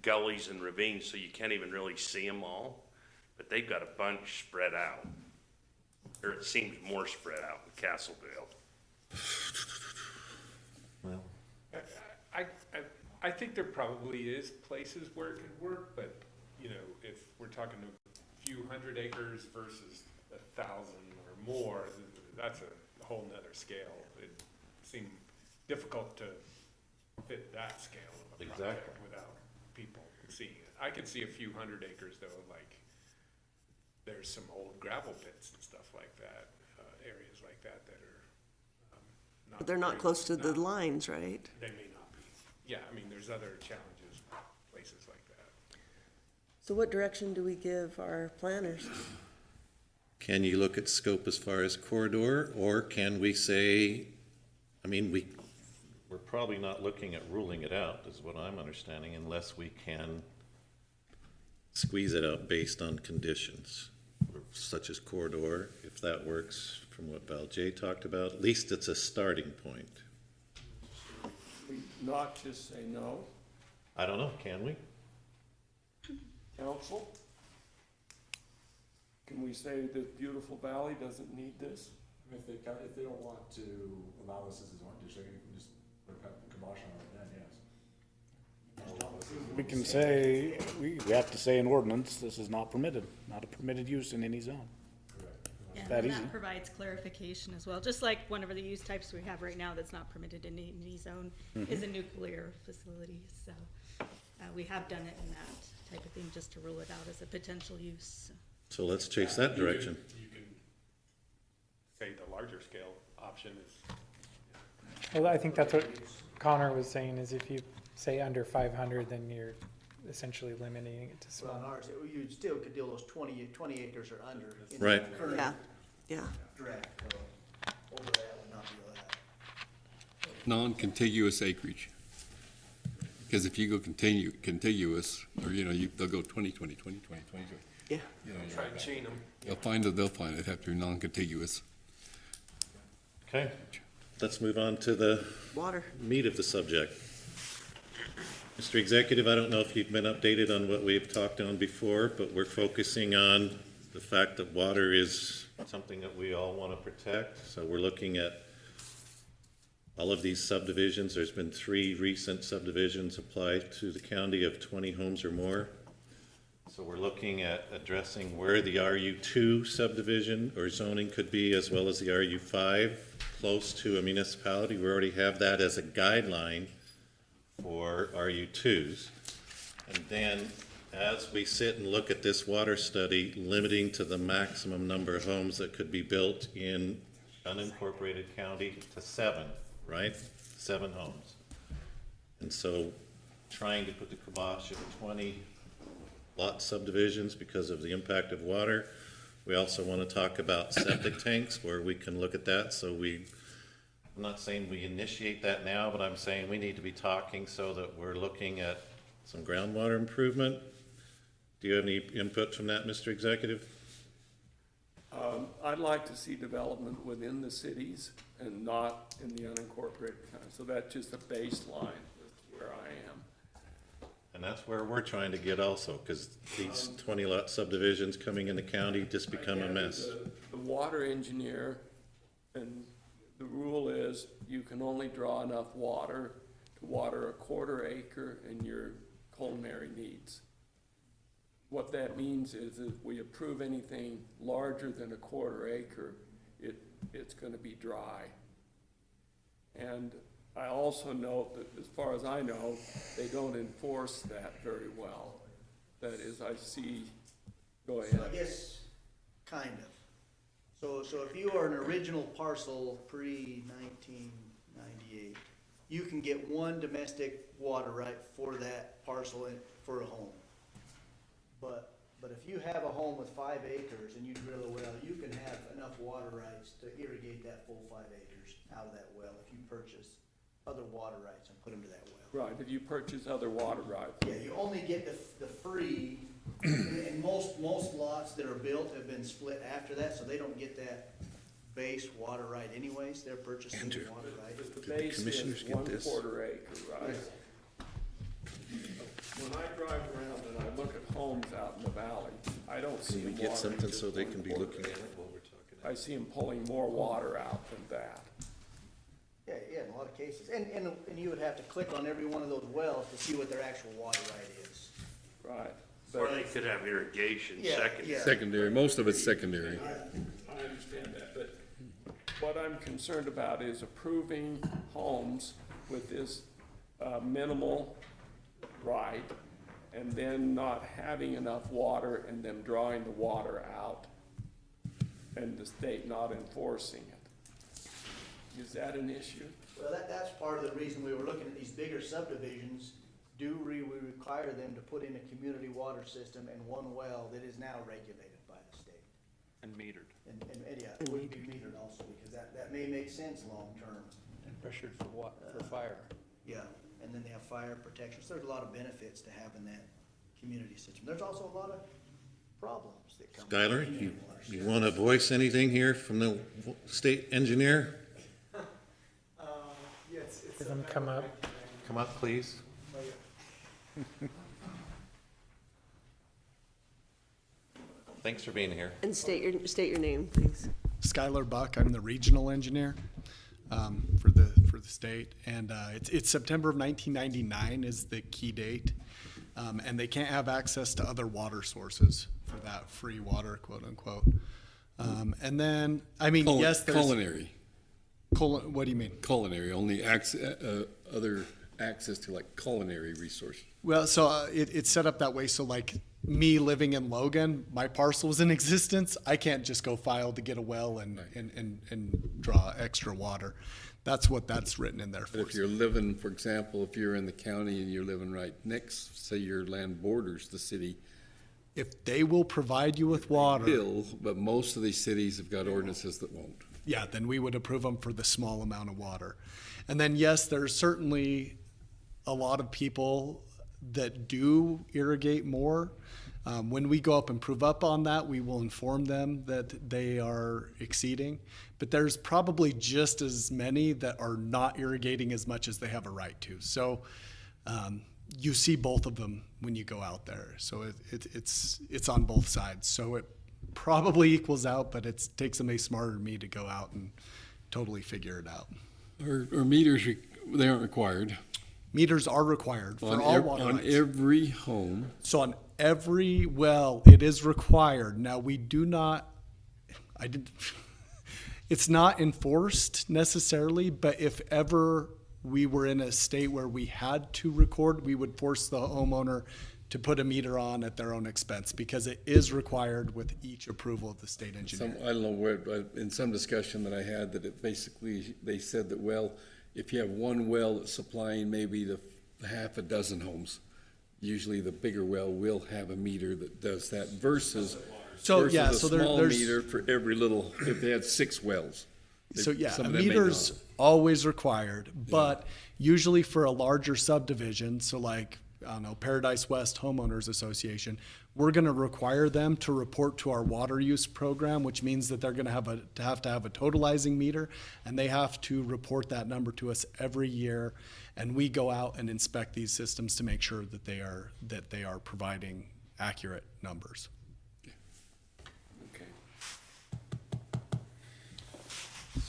[SPEAKER 2] gullies and ravines, so you can't even really see them all. But they've got a bunch spread out, or it seems more spread out in Castledale.
[SPEAKER 4] Well,
[SPEAKER 12] I think there probably is places where it could work, but, you know, if we're talking a few hundred acres versus 1,000 or more, that's a whole nother scale. It seemed difficult to fit that scale of a project
[SPEAKER 4] Exactly.
[SPEAKER 12] without people seeing it. I could see a few hundred acres though, like, there's some old gravel pits and stuff like that, areas like that that are not.
[SPEAKER 1] But they're not
[SPEAKER 12] very-
[SPEAKER 1] close to the
[SPEAKER 12] not-
[SPEAKER 1] lines, right?
[SPEAKER 12] They may not be. Yeah, I mean, there's other challenges, places like that.
[SPEAKER 1] So what direction do we give our planners?
[SPEAKER 4] can you look at scope as far as corridor, or can we say, I mean, we're probably not looking at ruling it out, is what I'm understanding, unless we can squeeze it out based on conditions, such as corridor, if that works from what Val J talked about. At least it's a starting point.
[SPEAKER 11] We not just say no.
[SPEAKER 4] I don't know, can we?
[SPEAKER 11] Council? Can we say that beautiful valley doesn't need this?
[SPEAKER 13] If they don't want to allow this as a zone district, you can just put a kibosh on it then, yes.
[SPEAKER 14] We can say, we have to say in ordinance, this is not permitted, not a permitted use in any zone.
[SPEAKER 5] Yeah,
[SPEAKER 14] that
[SPEAKER 5] and
[SPEAKER 14] easy.
[SPEAKER 5] that provides clarification as well, just like one of the use types we have right now that's not permitted in any zone is a nuclear facility, so, we have done it in that type of thing, just to rule it out as a potential use.
[SPEAKER 4] So let's chase that direction.
[SPEAKER 12] You can say the larger scale option is,
[SPEAKER 9] Well, I think that's what Connor was saying, is if you say under 500, then you're essentially limiting it to
[SPEAKER 8] Well, in
[SPEAKER 9] small.
[SPEAKER 8] ours, you still could deal those 20 acres or under. in the
[SPEAKER 4] Right.
[SPEAKER 8] current
[SPEAKER 1] Yeah, yeah.
[SPEAKER 8] Draft, so over that would not be allowed.
[SPEAKER 3] Non-contiguous acreage. Because if you go contiguous, or, they'll go 20, 20, 20, 20, 20.
[SPEAKER 1] Yeah.
[SPEAKER 12] try and chain them.
[SPEAKER 3] They'll find it have to be non-contiguous.
[SPEAKER 4] Okay, let's move on to the
[SPEAKER 1] Water.
[SPEAKER 4] meat of the subject. Mr. Executive, I don't know if you've been updated on what we've talked on before, but we're focusing on the fact that water is something that we all want to protect. So we're looking at all of these subdivisions. There's been 3 recent subdivisions applied to the county of 20 homes or more. So we're looking at addressing where the RU2 subdivision or zoning could be, as well as the RU5, close to a municipality. We already have that as a guideline for RU2s. And then as we sit and look at this water study, limiting to the maximum number of homes that could be built in unincorporated county to 7, right? 7 homes. And so trying to put the kibosh at 20 lot subdivisions because of the impact of water. We also want to talk about septic tanks where we can look at that. So I'm not saying we initiate that now, but I'm saying we need to be talking so that we're looking at some groundwater improvement. Do you have any input from that, Mr. Executive?
[SPEAKER 11] I'd like to see development within the cities and not in the unincorporated county. So that's just a baseline with where I am.
[SPEAKER 4] And that's where we're trying to get also, because these 20 lot subdivisions coming in the county just become a mess.
[SPEAKER 11] The water engineer, and the rule is you can only draw enough water to water a 1/4 acre in your culinary needs. What that means is if we approve anything larger than a 1/4 acre, it's gonna be dry. And I also note that, as far as I know, they don't enforce that very well. That is, I see, go
[SPEAKER 8] So I
[SPEAKER 11] ahead.
[SPEAKER 8] guess, kind of. So if you are an original parcel pre-1998, you can get one domestic water right for that parcel and for a home. But if you have a home with 5 acres and you drill a well, you can have enough water rights to irrigate that full 5 acres out of that well if you purchase other water rights and put them to that well.
[SPEAKER 11] Right, if you purchase other water rights.
[SPEAKER 8] Yeah, you only get the free, and most lots that are built have been split after that, so they don't get that base water right anyways, they're purchasing the water right.
[SPEAKER 11] The base
[SPEAKER 3] commissioners
[SPEAKER 11] is
[SPEAKER 3] get this?
[SPEAKER 11] 1/4 acre, right? When I drive around and I look at homes out in the valley, I don't see
[SPEAKER 4] Can we
[SPEAKER 11] them
[SPEAKER 4] get
[SPEAKER 11] watering
[SPEAKER 4] something
[SPEAKER 11] just
[SPEAKER 4] so they can be
[SPEAKER 11] 1/4
[SPEAKER 4] looking at
[SPEAKER 11] acre.
[SPEAKER 4] it while we're talking?
[SPEAKER 11] I see them pulling more water out than that.
[SPEAKER 8] Yeah, in a lot of cases, and you would have to click on every one of those wells to see what their actual water right is.
[SPEAKER 11] Right.
[SPEAKER 2] Or they could have irrigation
[SPEAKER 8] Yeah,
[SPEAKER 2] secondary.
[SPEAKER 8] yeah.
[SPEAKER 3] Secondary, most of it's secondary.
[SPEAKER 11] I understand that, but what I'm concerned about is approving homes with this minimal right, and then not having enough water and them drawing the water out, and the state not enforcing it. Is that an issue?
[SPEAKER 8] Well, that's part of the reason we were looking at these bigger subdivisions. Do we require them to put in a community water system and one well that is now regulated by the state?
[SPEAKER 6] And metered.
[SPEAKER 8] And yeah, it would be metered also, because that may make sense long-term.
[SPEAKER 14] And pressured for fire.
[SPEAKER 8] Yeah, and then they have fire protection, so there's a lot of benefits to having that community system. There's also a lot of problems that come. with
[SPEAKER 4] Skylar,
[SPEAKER 8] community water
[SPEAKER 4] you
[SPEAKER 8] systems.
[SPEAKER 4] want to voice anything here from the state engineer?
[SPEAKER 9] Does them come up?
[SPEAKER 4] Come up, please. Thanks for being here.
[SPEAKER 1] And state your name, please.
[SPEAKER 15] Skylar Buck, I'm the regional engineer for the state, and it's September of 1999 is the key date, and they can't have access to other water sources for that free water, quote unquote. And then, I mean, yes, there's
[SPEAKER 3] Culinary,
[SPEAKER 15] what do you mean?
[SPEAKER 3] culinary, only other access to like culinary resources.
[SPEAKER 15] Well, so it's set up that way. So like me living in Logan, my parcel is in existence. I can't just go file to get a well and draw extra water. That's what that's written in there for.
[SPEAKER 3] But if you're living, for example, if you're in the county and you're living right next, say your land borders the city,
[SPEAKER 15] If they will provide you with water,
[SPEAKER 3] will, but most of these cities have got ordinances that won't.
[SPEAKER 15] yeah, then we would approve them for the small amount of water. And then, yes, there's certainly a lot of people that do irrigate more. When we go up and prove up on that, we will inform them that they are exceeding. But there's probably just as many that are not irrigating as much as they have a right to. So you see both of them when you go out there. So it's on both sides. So it probably equals out, but it takes somebody smarter than me to go out and totally figure it out.
[SPEAKER 3] Or meters, they aren't required.
[SPEAKER 15] Meters are required for
[SPEAKER 3] On
[SPEAKER 15] all water
[SPEAKER 3] on
[SPEAKER 15] rights.
[SPEAKER 3] every home.
[SPEAKER 15] So on every well, it is required. Now, we do not, it's not enforced necessarily, but if ever we were in a state where we had to record, we would force the homeowner to put a meter on at their own expense, because it is required with each approval of the state engineer.
[SPEAKER 3] I don't know where, in some discussion that I had, that it basically, they said that, well, if you have one well that's supplying maybe the half a dozen homes, usually the bigger well will have a meter that does that versus a small meter for every little, if they had 6 wells.
[SPEAKER 15] So yeah,
[SPEAKER 3] Some
[SPEAKER 15] a
[SPEAKER 3] of them may
[SPEAKER 15] meter's
[SPEAKER 3] not.
[SPEAKER 15] always required, but usually for a larger subdivision, so like, I don't know, Paradise West Homeowners Association, we're gonna require them to report to our water use program, which means that they're gonna have to have a totalizing meter, and they have to report that number to us every year, and we go out and inspect these systems to make sure that they are providing accurate numbers.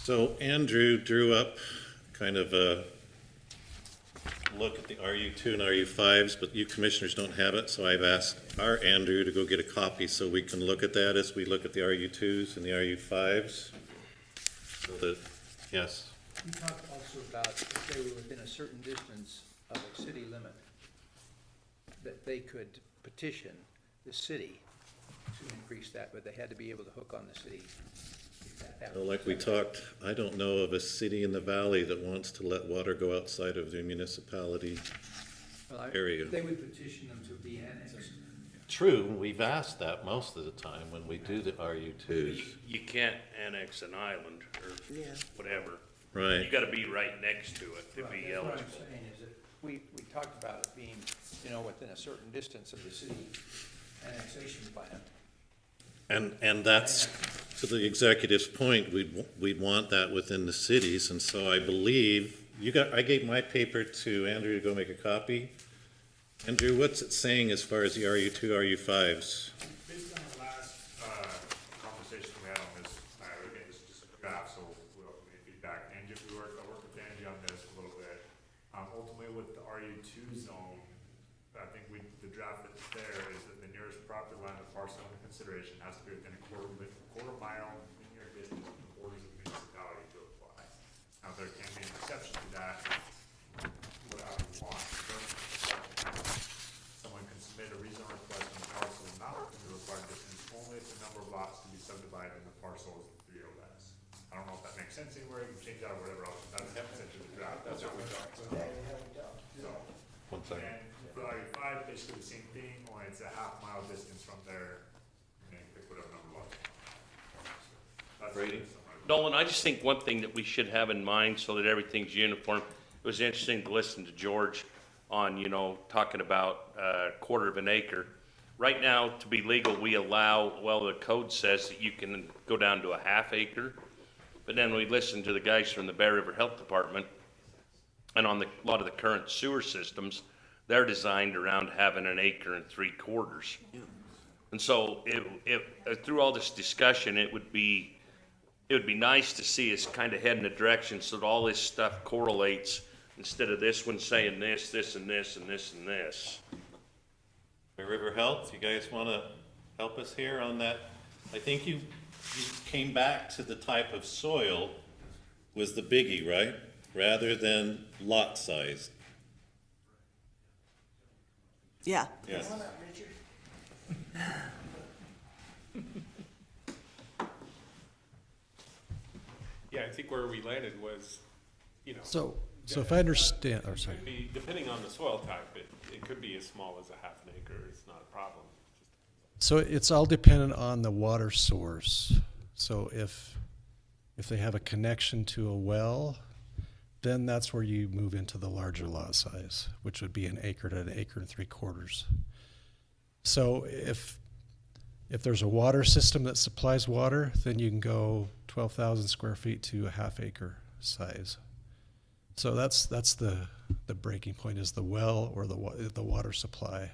[SPEAKER 4] So Andrew drew up kind of a look at the RU2 and RU5s, but you commissioners don't have it, so I've asked our Andrew to go get a copy so we can look at that as we look at the RU2s and the RU5s. So that, yes.
[SPEAKER 16] You talked also about if they were within a certain distance of a city limit, that they could petition the city to increase that, but they had to be able to hook on the city.
[SPEAKER 4] Well, like we talked, I don't know of a city in the valley that wants to let water go outside of their municipality area.
[SPEAKER 16] They would petition them to be annexed.
[SPEAKER 4] True, we've asked that most of the time when we do the RU2s.
[SPEAKER 2] You can't annex an island or whatever.
[SPEAKER 4] Right.
[SPEAKER 2] You gotta be right next to it to be
[SPEAKER 16] That's what I'm
[SPEAKER 2] eligible.
[SPEAKER 16] saying is that we talked about it being, within a certain distance of the city annexation plan.
[SPEAKER 4] And that's, to the executive's point, we'd want that within the cities, and so I believe, I gave my paper to Andrew to go make a copy. Andrew, what's it saying as far as the RU2, RU5s?
[SPEAKER 13] Based on the last, conversation we had on this, again, this is just a draft, so we'll get feedback. Angie, I worked with Angie on this a little bit. Ultimately with the RU2 zone, I think the draft that's there is that the nearest property line of parcel under consideration has to be within a quarter mile linear distance from the borders of the municipality to apply. Now, there can be an exception to that, whatever you want. Someone can submit a rezone request on the parcel not within the required distance, only if the number of lots to be subdivided in the parcel is 3 or less. I don't know if that makes sense anywhere, you can change that or whatever else, but that's essentially the draft. That's what we talked about. So,
[SPEAKER 4] One second.
[SPEAKER 13] and for RU5, basically the same thing, only it's a half-mile distance from there, and then pick whatever number of lots. That's
[SPEAKER 4] Brady?
[SPEAKER 2] Nolan, I just think one thing that we should have in mind so that everything's uniform, it was interesting to listen to George on, talking about a quarter of an acre. Right now, to be legal, we allow, the code says that you can go down to a half acre. But then we listened to the guys from the Bear River Health Department, and on a lot of the current sewer systems, they're designed around having 1 3/4 acres. And so through all this discussion, it would be nice to see us kind of head in a direction so that all this stuff correlates instead of this one saying this, this, and this, and this, and this.
[SPEAKER 4] River Health, you guys want to help us here on that? I think you came back to the type of soil was the biggie, right? Rather than lot size.
[SPEAKER 1] Yeah.
[SPEAKER 4] Yes.
[SPEAKER 12] Yeah, I think where we landed was,
[SPEAKER 17] So if I understand, or sorry.
[SPEAKER 12] depending on the soil type, it could be as small as a half an acre, it's not a problem.
[SPEAKER 17] So it's all dependent on the water source. So if they have a connection to a well, then that's where you move into the larger lot size, which would be 1 acre to 1 3/4 acres. So if there's a water system that supplies water, then you can go 12,000 square feet to a half acre size. So that's the breaking point, is the well or the water supply.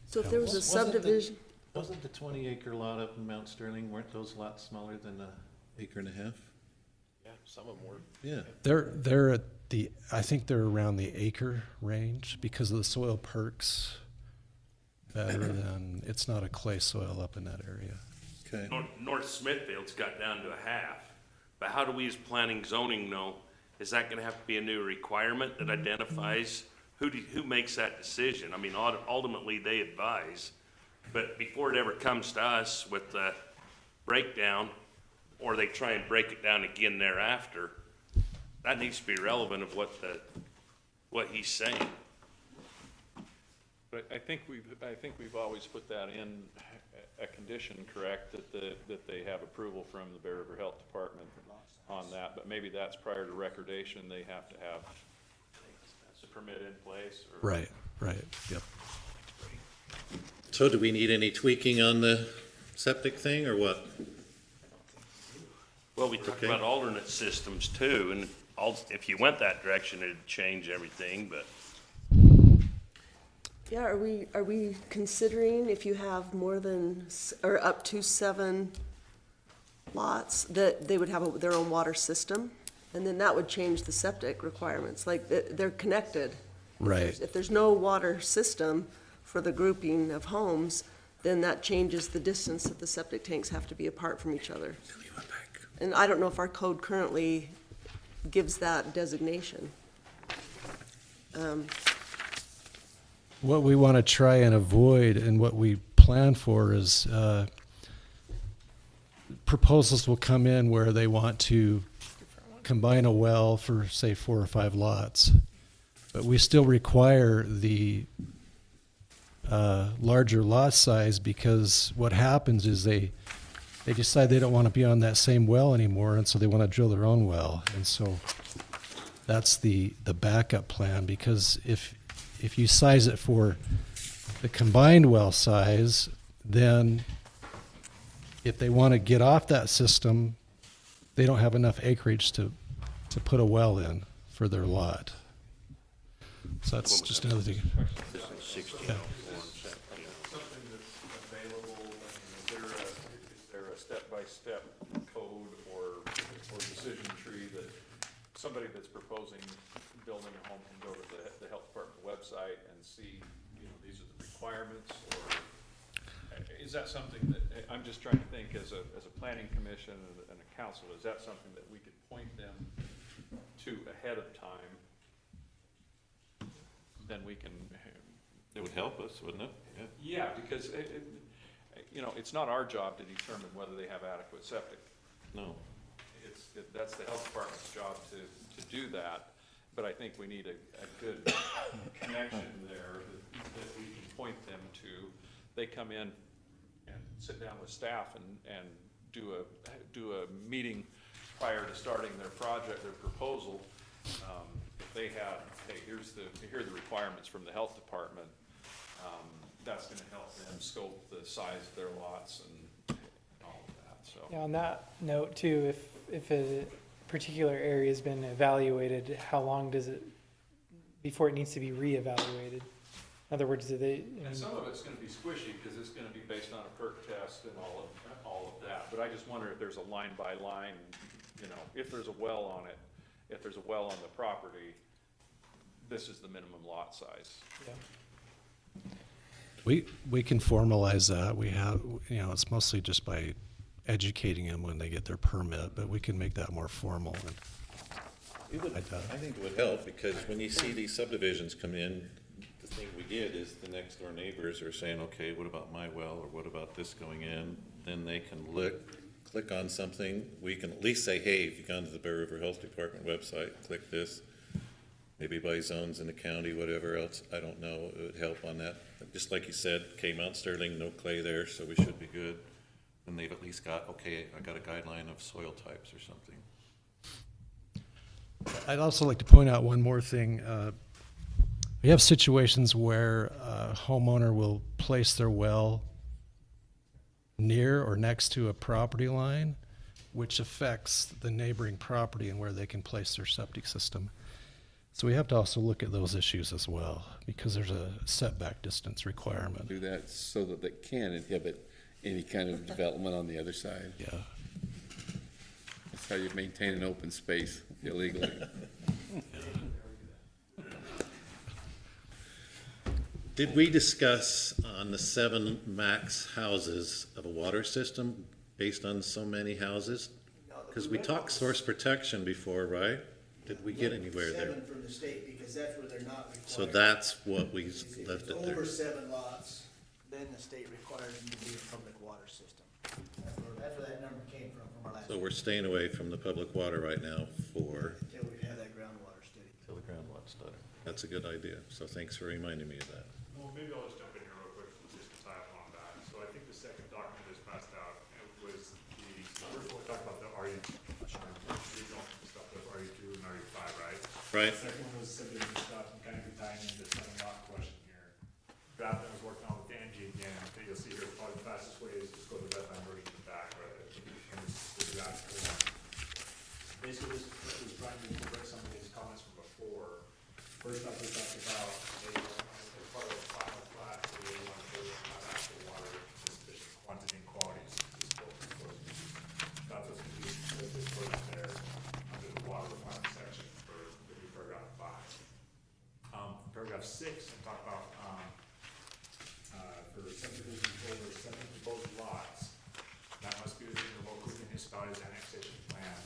[SPEAKER 1] So if there was a subdivision,
[SPEAKER 4] Wasn't the 20-acre lot up in Mount Sterling, weren't those lots smaller than 1.5 acres?
[SPEAKER 12] Yeah, some of them were.
[SPEAKER 4] Yeah.
[SPEAKER 17] They're at I think they're around the acre range because of the soil perks better than, it's not a clay soil up in that area.
[SPEAKER 4] Okay.
[SPEAKER 2] North Smithfield's got down to a half, but how do we as planning zoning know? Is that gonna have to be a new requirement that identifies who makes that decision? I mean, ultimately, they advise, but before it ever comes to us with the breakdown, or they try and break it down again thereafter, that needs to be relevant of what he's saying.
[SPEAKER 6] But I think we've always put that in a condition, correct, that they have approval from the Bear River Health Department on that, but maybe that's prior to recordation, they have to have the permit in place, or?
[SPEAKER 17] Right, yep.
[SPEAKER 4] So do we need any tweaking on the septic thing, or what?
[SPEAKER 2] Well, we talked
[SPEAKER 4] Okay.
[SPEAKER 2] about alternate systems too, and if you went that direction, it'd change everything, but.
[SPEAKER 1] Yeah, are we considering if you have more than, or up to 7 lots, that they would have their own water system? And then that would change the septic requirements, like they're connected.
[SPEAKER 17] Right.
[SPEAKER 1] If there's no water system for the grouping of homes, then that changes the distance that the septic tanks have to be apart from each other. And I don't know if our code currently gives that designation.
[SPEAKER 17] What we want to try and avoid and what we plan for is proposals will come in where they want to combine a well for, say, 4 or 5 lots. But we still require the larger lot size, because what happens is they decide they don't want to be on that same well anymore, and so they want to drill their own well. And so that's the backup plan, because if you size it for the combined well size, then if they want to get off that system, they don't have enough acreage to put a well in for their lot. So that's just another thing. Yeah.
[SPEAKER 6] Something that's available, I mean, is there a step-by-step code or decision tree that somebody that's proposing building a home can go to the health department website and see, these are the requirements, or is that something that, I'm just trying to think as a planning commission and a council, is that something that we could point them to ahead of time? Then we can.
[SPEAKER 4] It would help us, wouldn't it?
[SPEAKER 6] Yeah, because it's not our job to determine whether they have adequate septic.
[SPEAKER 4] No.
[SPEAKER 6] That's the health department's job to do that, but I think we need a good connection there that we can point them to. They come in and sit down with staff and do a meeting prior to starting their project, their proposal. If they have, hey, here are the requirements from the health department, that's gonna help them scope the size of their lots and all of that, so.
[SPEAKER 9] Yeah, on that note too, if a particular area has been evaluated, how long does it, before it needs to be reevaluated? In other words, do they?
[SPEAKER 6] And some of it's gonna be squishy, because it's gonna be based on a perk test and all of that, but I just wonder if there's a line by line, if there's a well on it, if there's a well on the property, this is the minimum lot size.
[SPEAKER 9] Yeah.
[SPEAKER 17] We can formalize that. We have, it's mostly just by educating them when they get their permit, but we can make that more formal.
[SPEAKER 4] I think it would help, because when you see these subdivisions come in, the thing we get is the next door neighbors are saying, okay, what about my well, or what about this going in? Then they can click on something. We can at least say, hey, if you go to the Bear River Health Department website, click this, maybe by zones in the county, whatever else, I don't know, it would help on that. Just like you said, Mount Sterling, no clay there, so we should be good. And they've at least got, okay, I got a guideline of soil types or something.
[SPEAKER 17] I'd also like to point out one more thing. We have situations where a homeowner will place their well near or next to a property line, which affects the neighboring property and where they can place their septic system. So we have to also look at those issues as well, because there's a setback distance requirement.
[SPEAKER 3] Do that so that they can inhibit any kind of development on the other side.
[SPEAKER 17] Yeah.
[SPEAKER 3] That's how you maintain an open space illegally.
[SPEAKER 4] Did we discuss on the 7 max houses of a water system based on so many houses? Because we talked source protection before, right? Did we get anywhere there?
[SPEAKER 8] 7 from the state, because because that's where they're not required.
[SPEAKER 4] So that's what we
[SPEAKER 8] If
[SPEAKER 4] left
[SPEAKER 8] it's
[SPEAKER 4] it there.
[SPEAKER 8] over 7 lots, then the state requires them to be a public water system. That's where that number came from our last.
[SPEAKER 4] So we're staying away from the public water right now for,
[SPEAKER 8] Until we have that groundwater study.
[SPEAKER 4] till the groundwater study. That's a good idea, so thanks for reminding me of that.
[SPEAKER 13] Well, maybe I'll just jump in here real quick, just to tie up on that. So I think the second document that's passed out was the first one we talked about the RU, stuff with RU2 and RU5, right?
[SPEAKER 4] Right.
[SPEAKER 13] The second one was subdivision stuff, and kind of tying into the 7-lot question here. Draft I was working on with Angie again, that you'll see here, probably the fastest way is just go to the Bethlehem version in the back, right? And the draft form. Basically, this was trying to incorporate some of these comments from before. First off, we talked about, as part of the final plat, they want to have actual water in sufficient quantity and qualities. That was put there under the water requirement section for the new paragraph 5. Paragraph 6, we talk about, for subdivision over 7 proposed lots, that must be within the local municipality's annexation plan.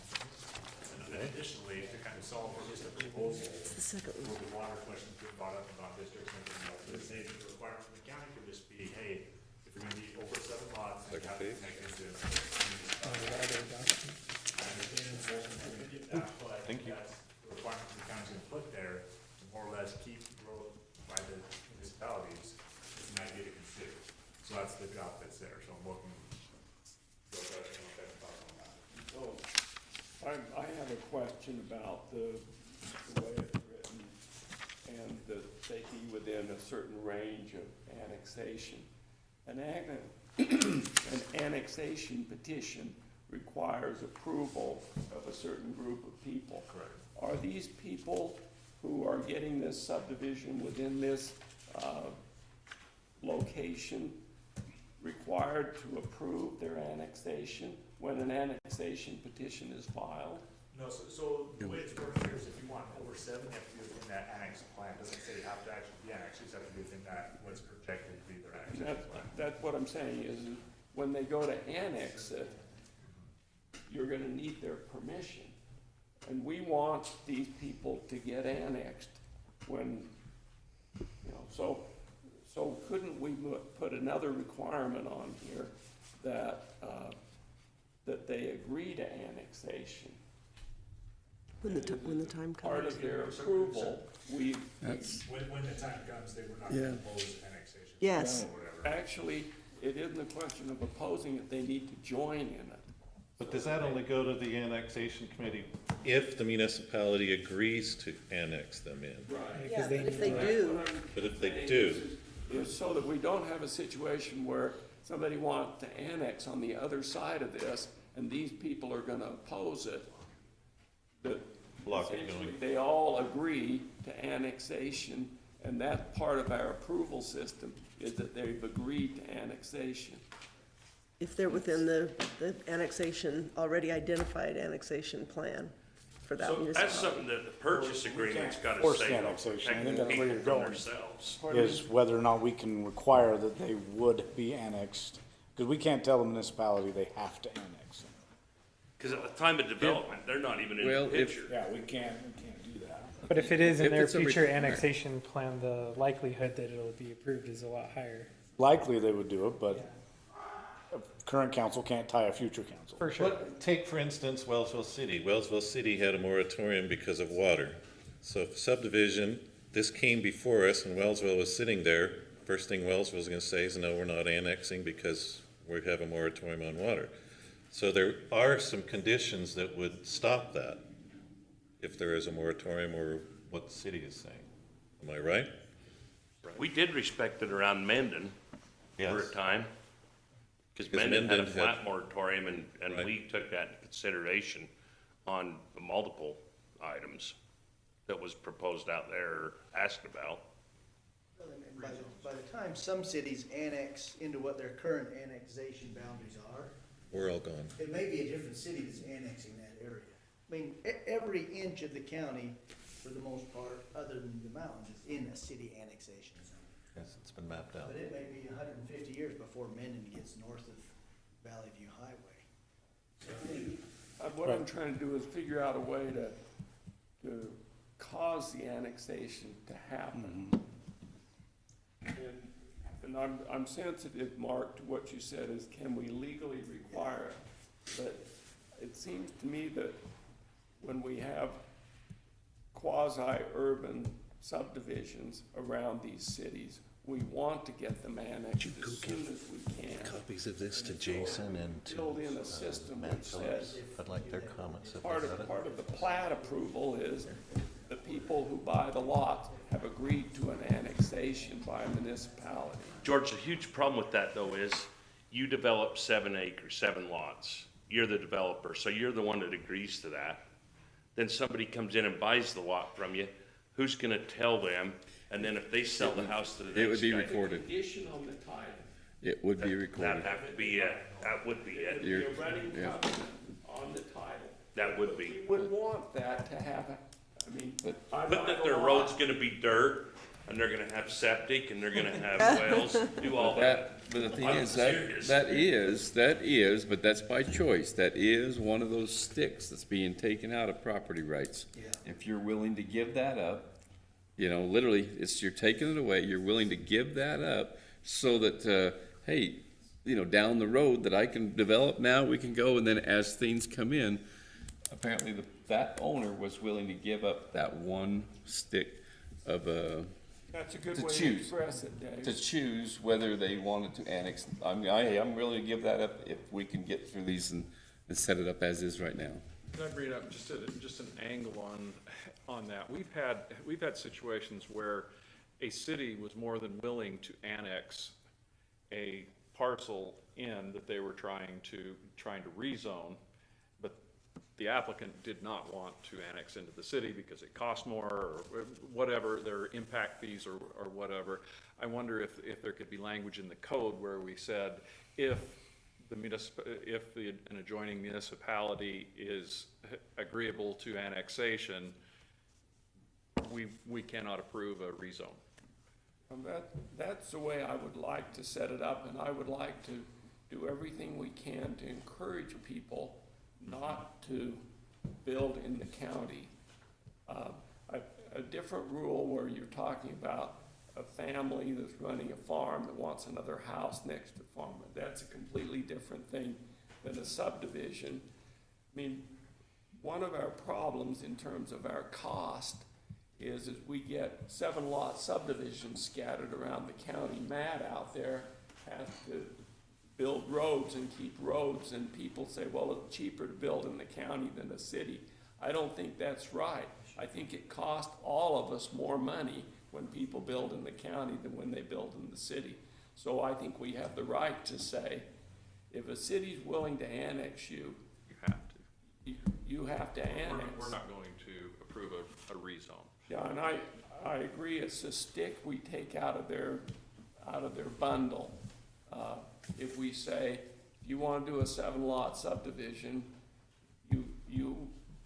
[SPEAKER 13] And then additionally, to kind of solve for just a proposal,
[SPEAKER 1] the second
[SPEAKER 13] where the water questions get brought up about districts and everything else, they say that the requirement from the county could just be, hey, if you're gonna be over 7 lots, then you have to connect into.
[SPEAKER 4] Thank you.
[SPEAKER 13] That's the requirement the county's gonna put there to more or less keep growth by the municipalities. It's an idea to consider. So that's the drop that's there, so I'm looking.
[SPEAKER 11] So, I have a question about the way it's written and the taking within a certain range of annexation. An annexation petition requires approval of a certain group of people.
[SPEAKER 13] Correct.
[SPEAKER 11] Are these people who are getting this subdivision within this location required to approve their annexation when an annexation petition is filed?
[SPEAKER 13] No, so the way it's worked here is if you want over 7, you have to be within that annex plan. It doesn't say you have to actually be annexed, you just have to be within that, what's projected to be their annexation plan.
[SPEAKER 11] That's what I'm saying is when they go to annex it, you're gonna need their permission. And we want these people to get annexed when, you know, so couldn't we put another requirement on here that, that they agree to annexation?
[SPEAKER 1] When the time
[SPEAKER 11] Part
[SPEAKER 1] comes.
[SPEAKER 11] of their approval, we.
[SPEAKER 13] When the time comes, they were not
[SPEAKER 1] Yeah.
[SPEAKER 13] gonna oppose annexation.
[SPEAKER 1] Yes.
[SPEAKER 13] Or whatever.
[SPEAKER 11] Actually, it isn't a question of opposing it, they need to join in it.
[SPEAKER 4] But does that only go to the annexation committee if the municipality agrees to annex them in?
[SPEAKER 11] Right.
[SPEAKER 1] Yeah, but if they do,
[SPEAKER 4] But if they do,
[SPEAKER 11] Is so that we don't have a situation where somebody wants to annex on the other side of this, and these people are gonna oppose it, that
[SPEAKER 4] block it
[SPEAKER 11] essentially
[SPEAKER 4] going.
[SPEAKER 11] they all agree to annexation, and that part of our approval system is that they've agreed to annexation.
[SPEAKER 1] if they're within the annexation, already identified annexation plan for that
[SPEAKER 2] So
[SPEAKER 1] municipality.
[SPEAKER 2] that's something that the purchase agreement's gotta
[SPEAKER 14] force
[SPEAKER 2] say,
[SPEAKER 14] the
[SPEAKER 2] though,
[SPEAKER 14] annexation. I
[SPEAKER 2] protecting
[SPEAKER 14] think that's where
[SPEAKER 2] people
[SPEAKER 14] you're
[SPEAKER 2] from
[SPEAKER 14] going.
[SPEAKER 2] themselves.
[SPEAKER 14] Is whether or not we can require that they would be annexed. Because we can't tell the municipality they have to annex them.
[SPEAKER 2] Cause at the time of development, they're not even in the
[SPEAKER 3] Well, if-
[SPEAKER 2] picture.
[SPEAKER 14] Yeah, we can't do that.
[SPEAKER 9] But if it is in
[SPEAKER 3] If
[SPEAKER 9] their
[SPEAKER 3] it's a
[SPEAKER 9] future
[SPEAKER 3] requirement.
[SPEAKER 9] annexation plan, the likelihood that it'll be approved is a lot higher.
[SPEAKER 14] Likely they would do it, but a current council can't tie a future council.
[SPEAKER 9] For sure.
[SPEAKER 4] But take for instance Wellsville City. Wellsville City had a moratorium because of water. So subdivision, this came before us and Wellsville was sitting there. First thing Wellsville's gonna say is, no, we're not annexing because we have a moratorium on water. So there are some conditions that would stop that if there is a moratorium or what the city is saying. Am I right?
[SPEAKER 2] We did respect it around Mendon for a
[SPEAKER 4] Yes.
[SPEAKER 2] time. Cause
[SPEAKER 4] Because
[SPEAKER 2] Mendon had a
[SPEAKER 4] Mendon
[SPEAKER 2] flat
[SPEAKER 4] had-
[SPEAKER 2] moratorium and
[SPEAKER 4] Right.
[SPEAKER 2] we took that into consideration on the multiple items that was proposed out there or asked about.
[SPEAKER 8] By the time some cities annex into what their current annexation boundaries are,
[SPEAKER 4] We're all gone.
[SPEAKER 8] it may be a different city that's annexing that area. I mean, every inch of the county, for the most part, other than the mountains, is in a city annexation zone.
[SPEAKER 4] Yes, it's been mapped out.
[SPEAKER 8] But it may be 150 years before Mendon gets north of Valley View Highway.
[SPEAKER 11] What I'm trying to do is figure out a way to cause the annexation to happen. And I'm sensitive, Mark, to what you said is, can we legally require it? But it seems to me that when we have quasi-urban subdivisions around these cities, we want to get them annexed as soon as we can.
[SPEAKER 4] Copies of this to Jason and to
[SPEAKER 11] Build in a system
[SPEAKER 4] Matt
[SPEAKER 11] which
[SPEAKER 4] Phillips.
[SPEAKER 11] says,
[SPEAKER 4] I'd like their comments about
[SPEAKER 11] part of the plat approval is the people who buy the lots have agreed to an annexation by a municipality.
[SPEAKER 2] George, the huge problem with that though is you develop 7 acres, 7 lots. You're the developer, so you're the one that agrees to that. Then somebody comes in and buys the lot from you. Who's gonna tell them? And then if they sell the house to the next guy.
[SPEAKER 3] It would be recorded.
[SPEAKER 11] Condition on the title.
[SPEAKER 3] It would be recorded.
[SPEAKER 2] That'd have to be it. That would be it.
[SPEAKER 11] It'd be a running covenant on the title.
[SPEAKER 2] That would be.
[SPEAKER 11] We would want that to happen. I mean, but I
[SPEAKER 2] But that their road's gonna be dirt, and they're gonna have septic, and they're gonna have wells, do all that.
[SPEAKER 3] But the thing
[SPEAKER 2] I'm
[SPEAKER 3] is,
[SPEAKER 2] serious.
[SPEAKER 3] that is, but that's by choice. That is one of those sticks that's being taken out of property rights.
[SPEAKER 8] Yeah.
[SPEAKER 3] If you're willing to give that up, you know, literally, you're taking it away, you're willing to give that up so that, hey, you know, down the road that I can develop now, we can go, and then as things come in, apparently that owner was willing to give up that one stick of,
[SPEAKER 11] that's a good
[SPEAKER 3] to
[SPEAKER 11] way to
[SPEAKER 3] choose.
[SPEAKER 11] express it, Dave.
[SPEAKER 3] to choose whether they wanted to annex. I'm willing to give that up if we can get through these and set it up as is right now.
[SPEAKER 6] Can I bring up just an angle on that? We've had situations where a city was more than willing to annex a parcel in that they were trying to rezone, but the applicant did not want to annex into the city because it cost more or whatever, their impact fees or whatever. I wonder if there could be language in the code where we said, if an adjoining municipality is agreeable to annexation, we cannot approve a rezone.
[SPEAKER 11] That's the way I would like to set it up, and I would like to do everything we can to encourage people not to build in the county. A different rule where you're talking about a family that's running a farm that wants another house next to the farm, that's a completely different thing than a subdivision. I mean, one of our problems in terms of our cost is we get 7-lot subdivisions scattered around the county. Matt out there has to build roads and keep roads, and people say, well, it's cheaper to build in the county than the city. I don't think that's right. I think it costs all of us more money when people build in the county than when they build in the city. So I think we have the right to say, if a city's willing to annex you,
[SPEAKER 6] You have to.
[SPEAKER 11] you have to annex.
[SPEAKER 6] We're not going to approve a rezone.
[SPEAKER 11] Yeah, and I agree, it's a stick we take out of their bundle. If we say, if you wanna do a 7-lot subdivision, you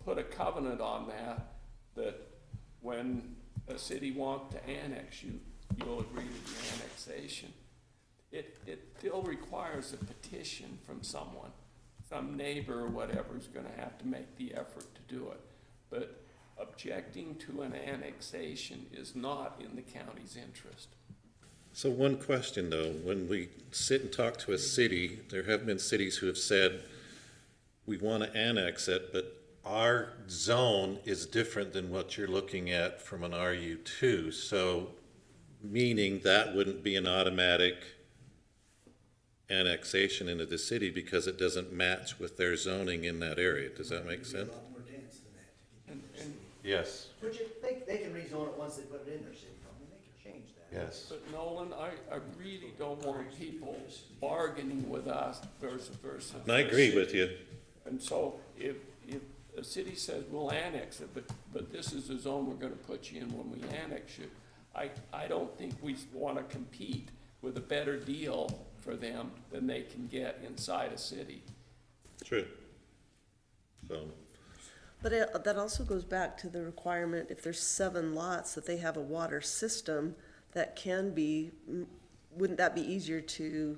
[SPEAKER 11] put a covenant on that when a city wants to annex you, you'll agree to the annexation. It still requires a petition from someone, some neighbor or whatever is gonna have to make the effort to do it. But objecting to an annexation is not in the county's interest.
[SPEAKER 4] So one question though, when we sit and talk to a city, there have been cities who have said, we want to annex it, but our zone is different than what you're looking at from an RU2. So meaning that wouldn't be an automatic annexation into the city because it doesn't match with their zoning in that area. Does that make sense?
[SPEAKER 8] A lot more dense than that.
[SPEAKER 11] And
[SPEAKER 4] Yes.
[SPEAKER 8] Which they can rezone it once they put it in their city. I mean, they can change that.
[SPEAKER 4] Yes.
[SPEAKER 11] But Nolan, I really don't want people bargaining with us versus.
[SPEAKER 4] And I agree with you.
[SPEAKER 11] And so if a city says, we'll annex it, but this is the zone we're gonna put you in when we annex you, I don't think we wanna compete with a better deal for them than they can get inside a city.
[SPEAKER 4] True. So,
[SPEAKER 1] But that also goes back to the requirement, if there's 7 lots, that they have a water system that can be, wouldn't that be easier to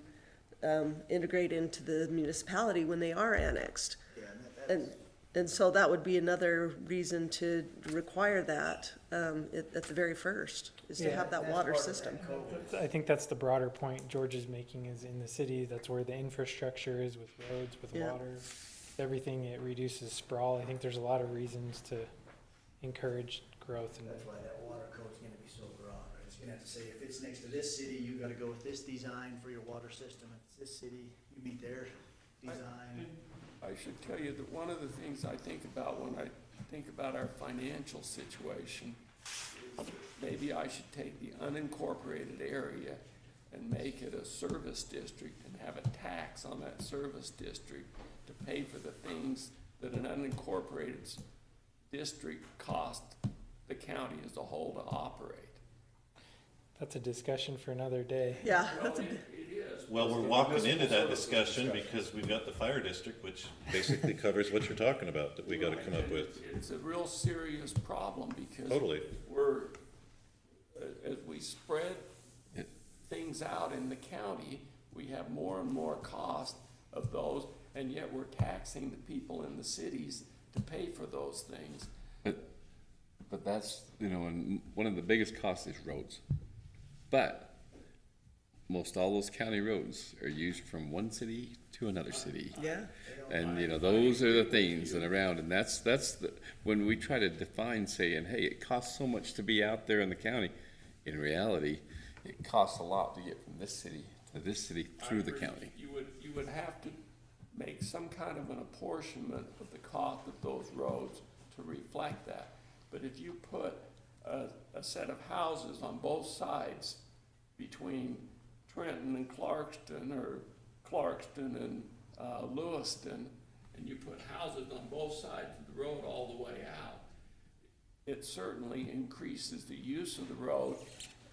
[SPEAKER 1] integrate into the municipality when they are annexed?
[SPEAKER 8] Yeah, and
[SPEAKER 1] And so that would be another reason to require that, at the very first, is to
[SPEAKER 9] Yeah.
[SPEAKER 1] have that water system.
[SPEAKER 9] I think that's the broader point George is making, is in the city, that's where the infrastructure is, with roads, with
[SPEAKER 1] Yeah.
[SPEAKER 9] water, everything. It reduces sprawl. I think there's a lot of reasons to encourage growth. And
[SPEAKER 8] That's why that water code's gonna be so broad, right? It's gonna have to say, if it's next to this city, you gotta go with this design for your water system. If it's this city, you meet their design.
[SPEAKER 11] I should tell you that one of the things I think about when I think about our financial situation is that maybe I should take the unincorporated area and make it a service district and have a tax on that service district to pay for the things that an unincorporated district cost the county as a whole to operate.
[SPEAKER 9] that's a discussion for another day.
[SPEAKER 1] Yeah,
[SPEAKER 11] Well,
[SPEAKER 1] that's a,
[SPEAKER 11] it is.
[SPEAKER 4] Well, we're walking into that discussion because we've got the fire district, which basically covers what you're talking about, that we gotta come up with.
[SPEAKER 11] It's a real serious problem because
[SPEAKER 4] Totally.
[SPEAKER 11] we're, as we spread things out in the county, we have more and more cost of those, and yet we're taxing the people in the cities to pay for those things.
[SPEAKER 3] But that's, and one of the biggest costs is roads. But most all those county roads are used from one city to another city.
[SPEAKER 1] yeah.
[SPEAKER 3] And, those are the things that are around, and that's when we try to define, saying, hey, it costs so much to be out there in the county. In reality, it costs a lot to get from this city to this city through the county.
[SPEAKER 11] You would have to make some kind of an apportionment of the cost of those roads to reflect that. But if you put a set of houses on both sides between Trenton and Clarkston, or Clarkston and Lewiston, and you put houses on both sides of the road all the way out, it certainly increases the use of the road.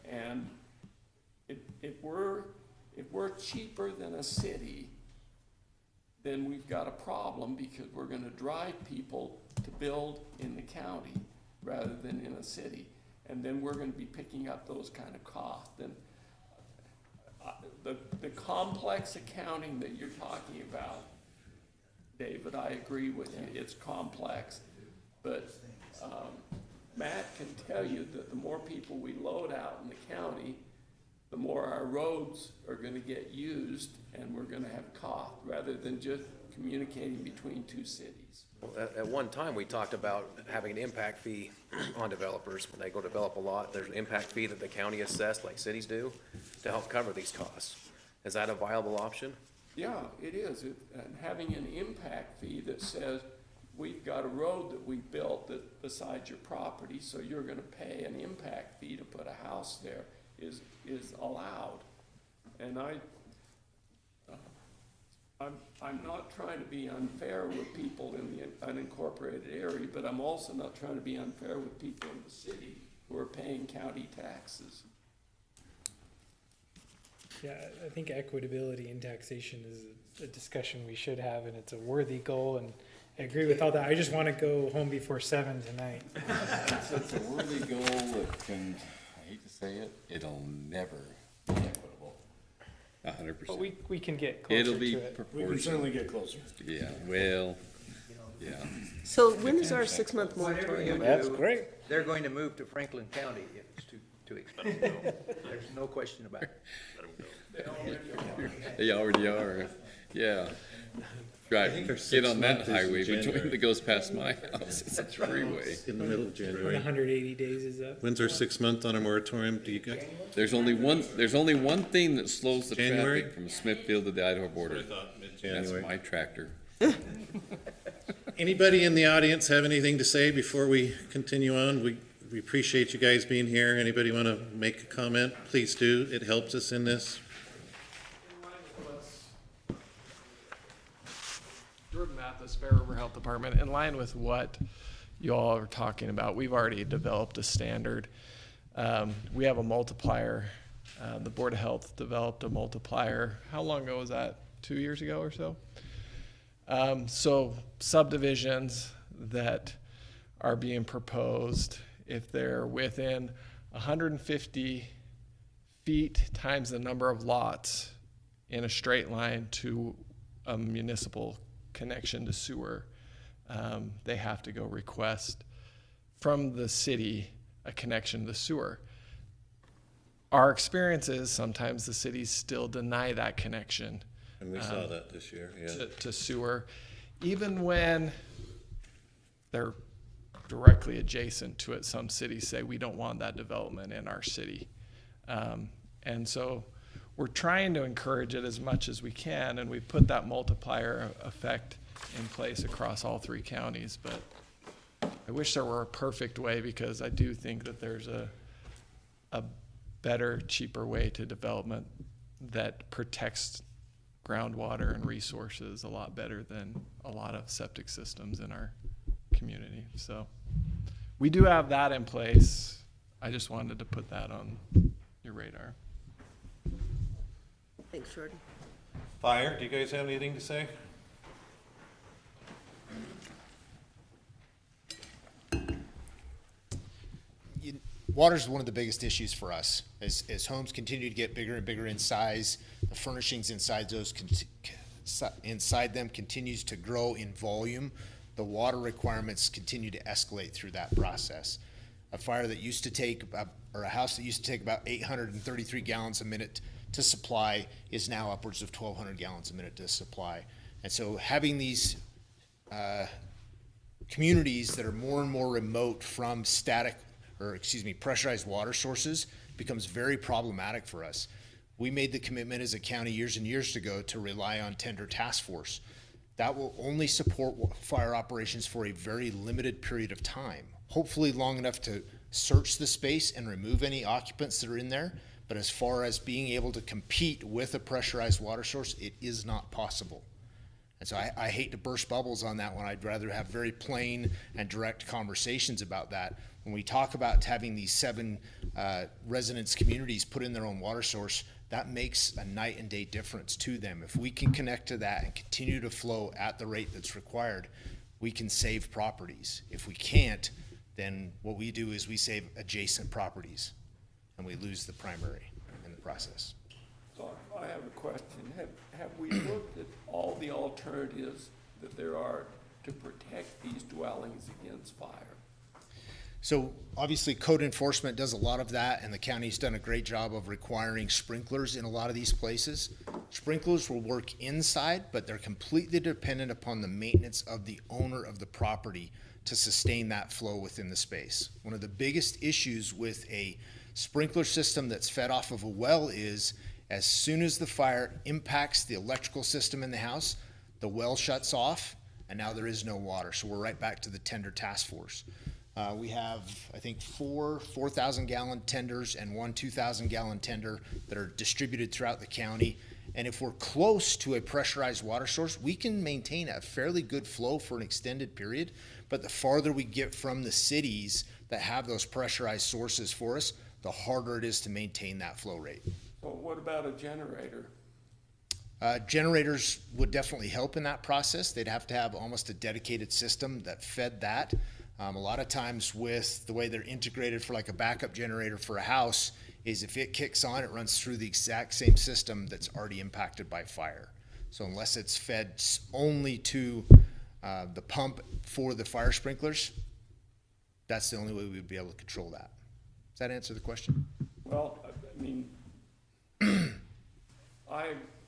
[SPEAKER 11] And if we're cheaper than a city, then we've got a problem, because we're gonna drive people to build in the county rather than in a city. And then we're gonna be picking up those kind of costs. And the complex accounting that you're talking about, David, I agree with you, it's complex. But Matt can tell you that the more people we load out in the county, the more our roads are gonna get used, and we're gonna have cost, rather than just communicating between two cities.
[SPEAKER 18] At one time, we talked about having an impact fee on developers. When they go develop a lot, there's an impact fee that the county assessed, like cities do, to help cover these costs. Is that a viable option?
[SPEAKER 11] Yeah, it is. And having an impact fee that says, we've got a road that we built that beside your property, so you're gonna pay an impact fee to put a house there, is allowed. And I'm not trying to be unfair with people in the unincorporated area, but I'm also not trying to be unfair with people in the city who are paying county taxes.
[SPEAKER 9] Yeah, I think equitability in taxation is a discussion we should have, and it's a worthy goal, and I agree with all that. I just want to go home before 7 tonight.
[SPEAKER 3] It's a worthy goal that can, I hate to say it, it'll never be equitable. 100%.
[SPEAKER 9] But we can get closer
[SPEAKER 3] It'll be
[SPEAKER 9] to it.
[SPEAKER 3] proportional.
[SPEAKER 14] We can certainly get closer.
[SPEAKER 3] Yeah, well, yeah.
[SPEAKER 1] So when is our 6-month moratorium?
[SPEAKER 14] That's great.
[SPEAKER 16] They're going to move to Franklin County if it's too expensive. There's no question about it.
[SPEAKER 3] They already are, yeah. Right, get on that highway between, that goes past my house, it's a freeway.
[SPEAKER 4] In the middle of
[SPEAKER 9] When
[SPEAKER 4] January.
[SPEAKER 9] 180 days is up.
[SPEAKER 4] When's our 6 month on our moratorium? Do you guys?
[SPEAKER 3] There's only one thing that slows the
[SPEAKER 4] January?
[SPEAKER 3] traffic from Smithfield to the Idaho border.
[SPEAKER 4] That's what I thought,
[SPEAKER 3] That's
[SPEAKER 4] mid-January.
[SPEAKER 3] my tractor.
[SPEAKER 4] Anybody in the audience have anything to say before we continue on? We appreciate you guys being here. Anybody want to make a comment? Please do. It helps us in this.
[SPEAKER 19] Jordan Mathis, Bear River Health Department. In line with what you all are talking about, we've already developed a standard. We have a multiplier. The Board of Health developed a multiplier. How long ago was that? 2 years ago or so? So subdivisions that are being proposed, if they're within 150 feet times the number of lots in a straight line to a municipal connection to sewer, they have to go request from the city a connection to the sewer. Our experience is sometimes the cities still deny that connection.
[SPEAKER 4] And we saw that this year, yeah.
[SPEAKER 19] To sewer, even when they're directly adjacent to it. Some cities say we don't want that development in our city. And so we're trying to encourage it as much as we can, and we put that multiplier effect in place across all 3 counties. But I wish there were a perfect way, because I do think that there's a better, cheaper way to development that protects groundwater and resources a lot better than a lot of septic systems in our community. So we do have that in place. I just wanted to put that on your radar.
[SPEAKER 1] Thanks, Jordan.
[SPEAKER 4] Fire, do you guys have anything to say?
[SPEAKER 20] Water is one of the biggest issues for us. As homes continue to get bigger and bigger in size, the furnishings inside them continues to grow in volume. The water requirements continue to escalate through that process. A fire that used to take or a house that used to take about 833 gallons a minute to supply is now upwards of 1,200 gallons a minute to supply. And so having these communities that are more and more remote from pressurized water sources becomes very problematic for us. We made the commitment as a county years and years ago to rely on tender task force. That will only support fire operations for a very limited period of time, hopefully long enough to search the space and remove any occupants that are in there. But as far as being able to compete with a pressurized water source, it is not possible. And so I hate to burst bubbles on that one. I'd rather have very plain and direct conversations about that. When we talk about having these 7 residence communities put in their own water source, that makes a night and day difference to them. If we can connect to that and continue to flow at the rate that's required, we can save properties. If we can't, then what we do is we save adjacent properties, and we lose the primary in the process.
[SPEAKER 11] So I have a question. Have we looked at all the alternatives that there are to protect these dwellings against fire?
[SPEAKER 20] So obviously code enforcement does a lot of that, and the county's done a great job of requiring sprinklers in a lot of these places. Sprinklers will work inside, but they're completely dependent upon the maintenance of the owner of the property to sustain that flow within the space. One of the biggest issues with a sprinkler system that's fed off of a well is as soon as the fire impacts the electrical system in the house, the well shuts off, and now there is no water. So we're right back to the tender task force. We have, I think, 4 4,000 gallon tenders and 1 2,000 gallon tender that are distributed throughout the county. And if we're close to a pressurized water source, we can maintain a fairly good flow for an extended period. But the farther we get from the cities that have those pressurized sources for us, the harder it is to maintain that flow rate.
[SPEAKER 11] Well, what about a generator?
[SPEAKER 20] Generators would definitely help in that process. They'd have to have almost a dedicated system that fed that. A lot of times with the way they're integrated for like a backup generator for a house is if it kicks on, it runs through the exact same system that's already impacted by fire. So unless it's fed only to the pump for the fire sprinklers, that's the only way we'd be able to control that. Does that answer the question?
[SPEAKER 11] Well, I mean,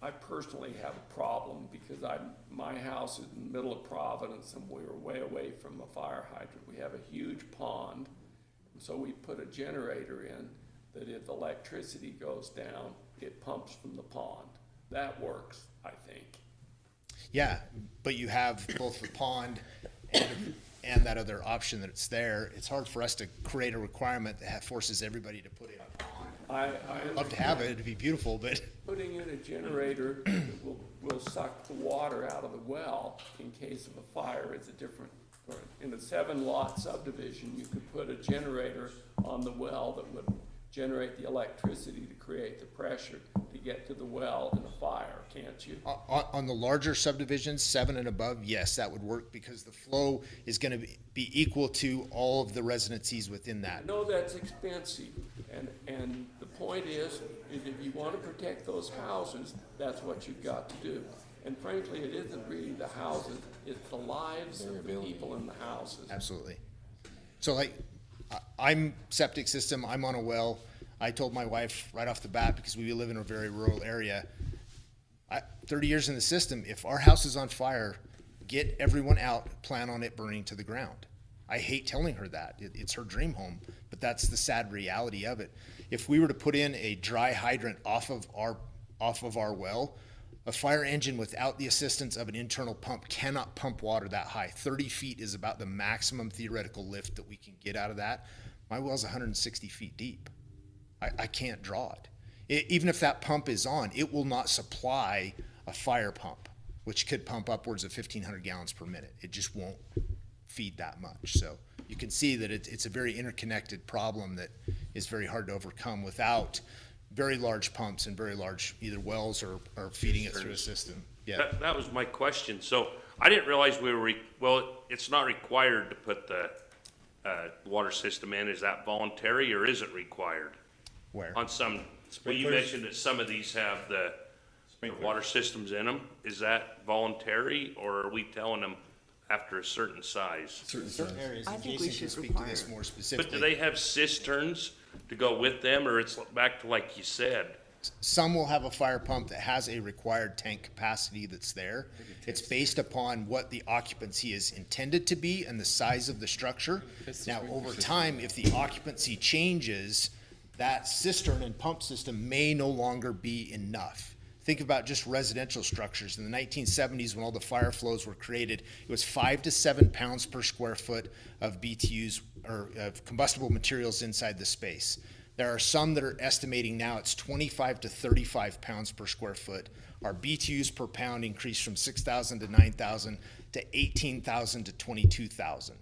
[SPEAKER 11] I personally have a problem because my house is in the middle of Providence and we were way away from a fire hydrant. We have a huge pond, and so we put a generator in that if electricity goes down, it pumps from the pond. That works, I think.
[SPEAKER 20] Yeah, but you have both the pond and that other option that's there. It's hard for us to create a requirement that forces everybody to put in a pond. I'd love to have it, it'd be beautiful, but.
[SPEAKER 11] Putting in a generator that will suck the water out of the well in case of a fire is a different, in a 7-lot subdivision, you could put a generator on the well that would generate the electricity to create the pressure to get to the well in a fire, can't you?
[SPEAKER 20] On the larger subdivisions, 7 and above, yes, that would work because the flow is gonna be equal to all of the residencies within that.
[SPEAKER 11] I know that's expensive, and the point is if you want to protect those houses, that's what you've got to do. And frankly, it isn't really the houses, it's the lives of the people in the houses.
[SPEAKER 20] Absolutely. So like, I'm septic system, I'm on a well. I told my wife right off the bat, because we live in a very rural area, 30 years in the system, if our house is on fire, get everyone out, plan on it burning to the ground. I hate telling her that. It's her dream home, but that's the sad reality of it. If we were to put in a dry hydrant off of our well, a fire engine without the assistance of an internal pump cannot pump water that high. 30 feet is about the maximum theoretical lift that we can get out of that. My well's 160 feet deep. I can't draw it. Even if that pump is on, it will not supply a fire pump, which could pump upwards of 1,500 gallons per minute. It just won't feed that much. So you can see that it's a very interconnected problem that is very hard to overcome without very large pumps and very large either wells or feeding it through a system. Yeah.
[SPEAKER 2] That was my question. So I didn't realize we were, well, it's not required to put the water system in. Is that voluntary or is it required?
[SPEAKER 20] Where?
[SPEAKER 2] On some, well, you mentioned that some of these have the water systems in them. Is that voluntary, or are we telling them after a certain size?
[SPEAKER 20] Certain areas,
[SPEAKER 1] I
[SPEAKER 20] and
[SPEAKER 1] think we
[SPEAKER 20] Jason can
[SPEAKER 1] should
[SPEAKER 20] speak to this more specifically.
[SPEAKER 2] But do they have cisterns to go with them, or it's back to like you said?
[SPEAKER 20] Some will have a fire pump that has a required tank capacity that's there. It's based upon what the occupancy is intended to be and the size of the structure. Now, over time, if the occupancy changes, that cistern and pump system may no longer be enough. Think about just residential structures. In the 1970s, when all the fire flows were created, it was 5 to 7 pounds per square foot of BTUs, or of combustible materials inside the space. There are some that are estimating now it's 25 to 35 pounds per square foot. Our BTUs per pound increased from 6,000 to 9,000 to 18,000 to 22,000.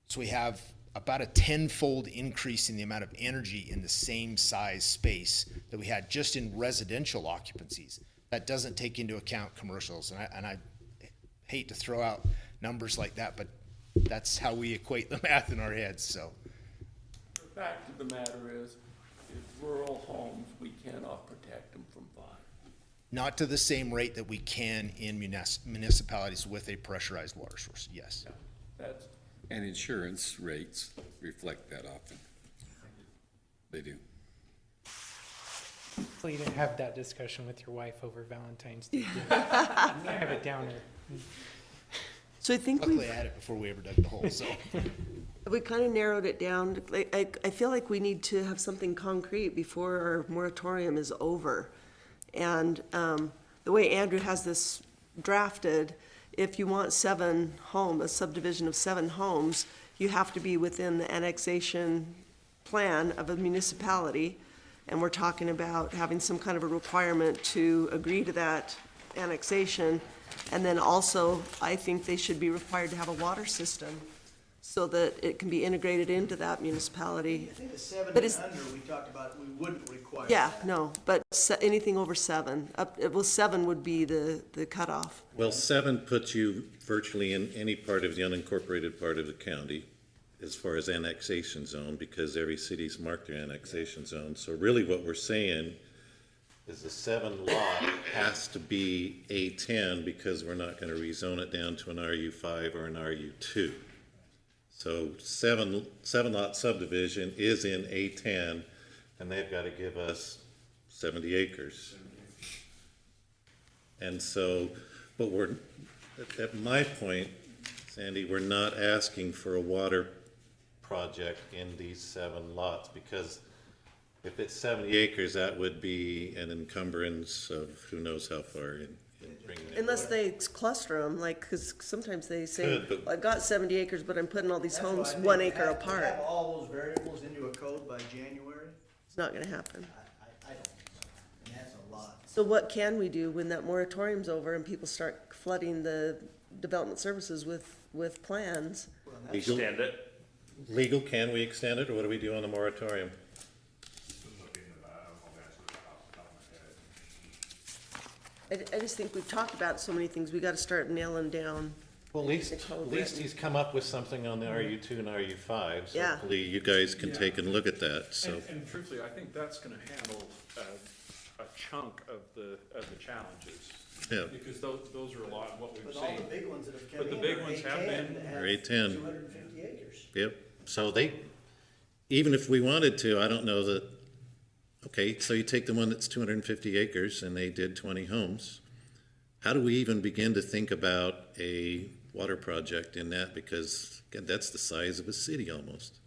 [SPEAKER 20] So we have about a 10-fold increase in the amount of energy in the same size space that we had just in residential occupancies. That doesn't take into account commercials, and I hate to throw out numbers like that, but that's how we equate the math in our heads. So
[SPEAKER 11] The fact of the matter is rural homes, we cannot protect them from fire.
[SPEAKER 20] not to the same rate that we can in municipalities with a pressurized water source, yes.
[SPEAKER 11] That's,
[SPEAKER 3] And insurance rates reflect that often. They do.
[SPEAKER 9] Well, you didn't have that discussion with your wife over Valentine's Day. I have it down there.
[SPEAKER 1] So I think
[SPEAKER 20] Luckily, I had it before we ever dug the hole, so.
[SPEAKER 1] we kind of narrowed it down. I feel like we need to have something concrete before our moratorium is over. And the way Andrew has this drafted, if you want a subdivision of 7 homes, you have to be within the annexation plan of a municipality. And we're talking about having some kind of a requirement to agree to that annexation. And then also, I think they should be required to have a water system so that it can be integrated into that municipality.
[SPEAKER 8] I think the 7
[SPEAKER 1] But
[SPEAKER 8] and
[SPEAKER 1] is-
[SPEAKER 8] under, we talked about, we wouldn't require
[SPEAKER 1] Yeah,
[SPEAKER 8] that.
[SPEAKER 1] no, but anything over 7, well, 7 would be the cutoff.
[SPEAKER 4] Well, 7 puts you virtually in any part of the unincorporated part of the county as far as annexation zone, because every city's marked their annexation zone. So really what we're saying is the 7 lot has to be A10 because we're not going to rezone it down to an RU5 or an RU2. So 7 lot subdivision is in A10, and they've got to give us 70 acres. And so, but we're, at my point, Sandy, we're not asking for a water project in these 7 lots, because if it's 70 acres, that would be an encumbrance of who knows how far in bringing it.
[SPEAKER 1] Unless they cluster them, like, because sometimes they say,
[SPEAKER 4] Could, but-
[SPEAKER 1] well, I've got 70 acres, but I'm putting all these
[SPEAKER 8] That's why I
[SPEAKER 1] homes
[SPEAKER 8] think
[SPEAKER 1] 1
[SPEAKER 8] to
[SPEAKER 1] acre
[SPEAKER 8] have- to
[SPEAKER 1] apart.
[SPEAKER 8] have all those variables into a code by January,
[SPEAKER 1] It's not gonna happen.
[SPEAKER 8] I don't think so. And that's a lot.
[SPEAKER 1] So what can we do when that moratorium's over and people start flooding the development services with plans?
[SPEAKER 4] Legal,
[SPEAKER 2] Extend it.
[SPEAKER 4] legal, can we extend it, or what do we do on the moratorium?
[SPEAKER 1] I just think we've talked about so many things, we gotta start nailing down.
[SPEAKER 4] Well, at least he's come up with something on the RU2 and RU5, so
[SPEAKER 1] Yeah.
[SPEAKER 4] hopefully you guys can take a look at that, so.
[SPEAKER 6] And truthfully, I think that's gonna handle a chunk of the challenges.
[SPEAKER 4] Yeah.
[SPEAKER 6] Because those are a lot of what we've
[SPEAKER 8] But
[SPEAKER 6] seen.
[SPEAKER 8] all the big ones that have come
[SPEAKER 6] But the
[SPEAKER 8] in
[SPEAKER 6] big
[SPEAKER 8] are
[SPEAKER 6] ones have
[SPEAKER 8] 810
[SPEAKER 6] been-
[SPEAKER 8] that have
[SPEAKER 4] Or 810.
[SPEAKER 8] 250 acres.
[SPEAKER 4] Yep, so they, even if we wanted to, I don't know that, okay, so you take the one that's 250 acres and they did 20 homes. How do we even begin to think about a water project in that? Because, again, that's the size of a city almost.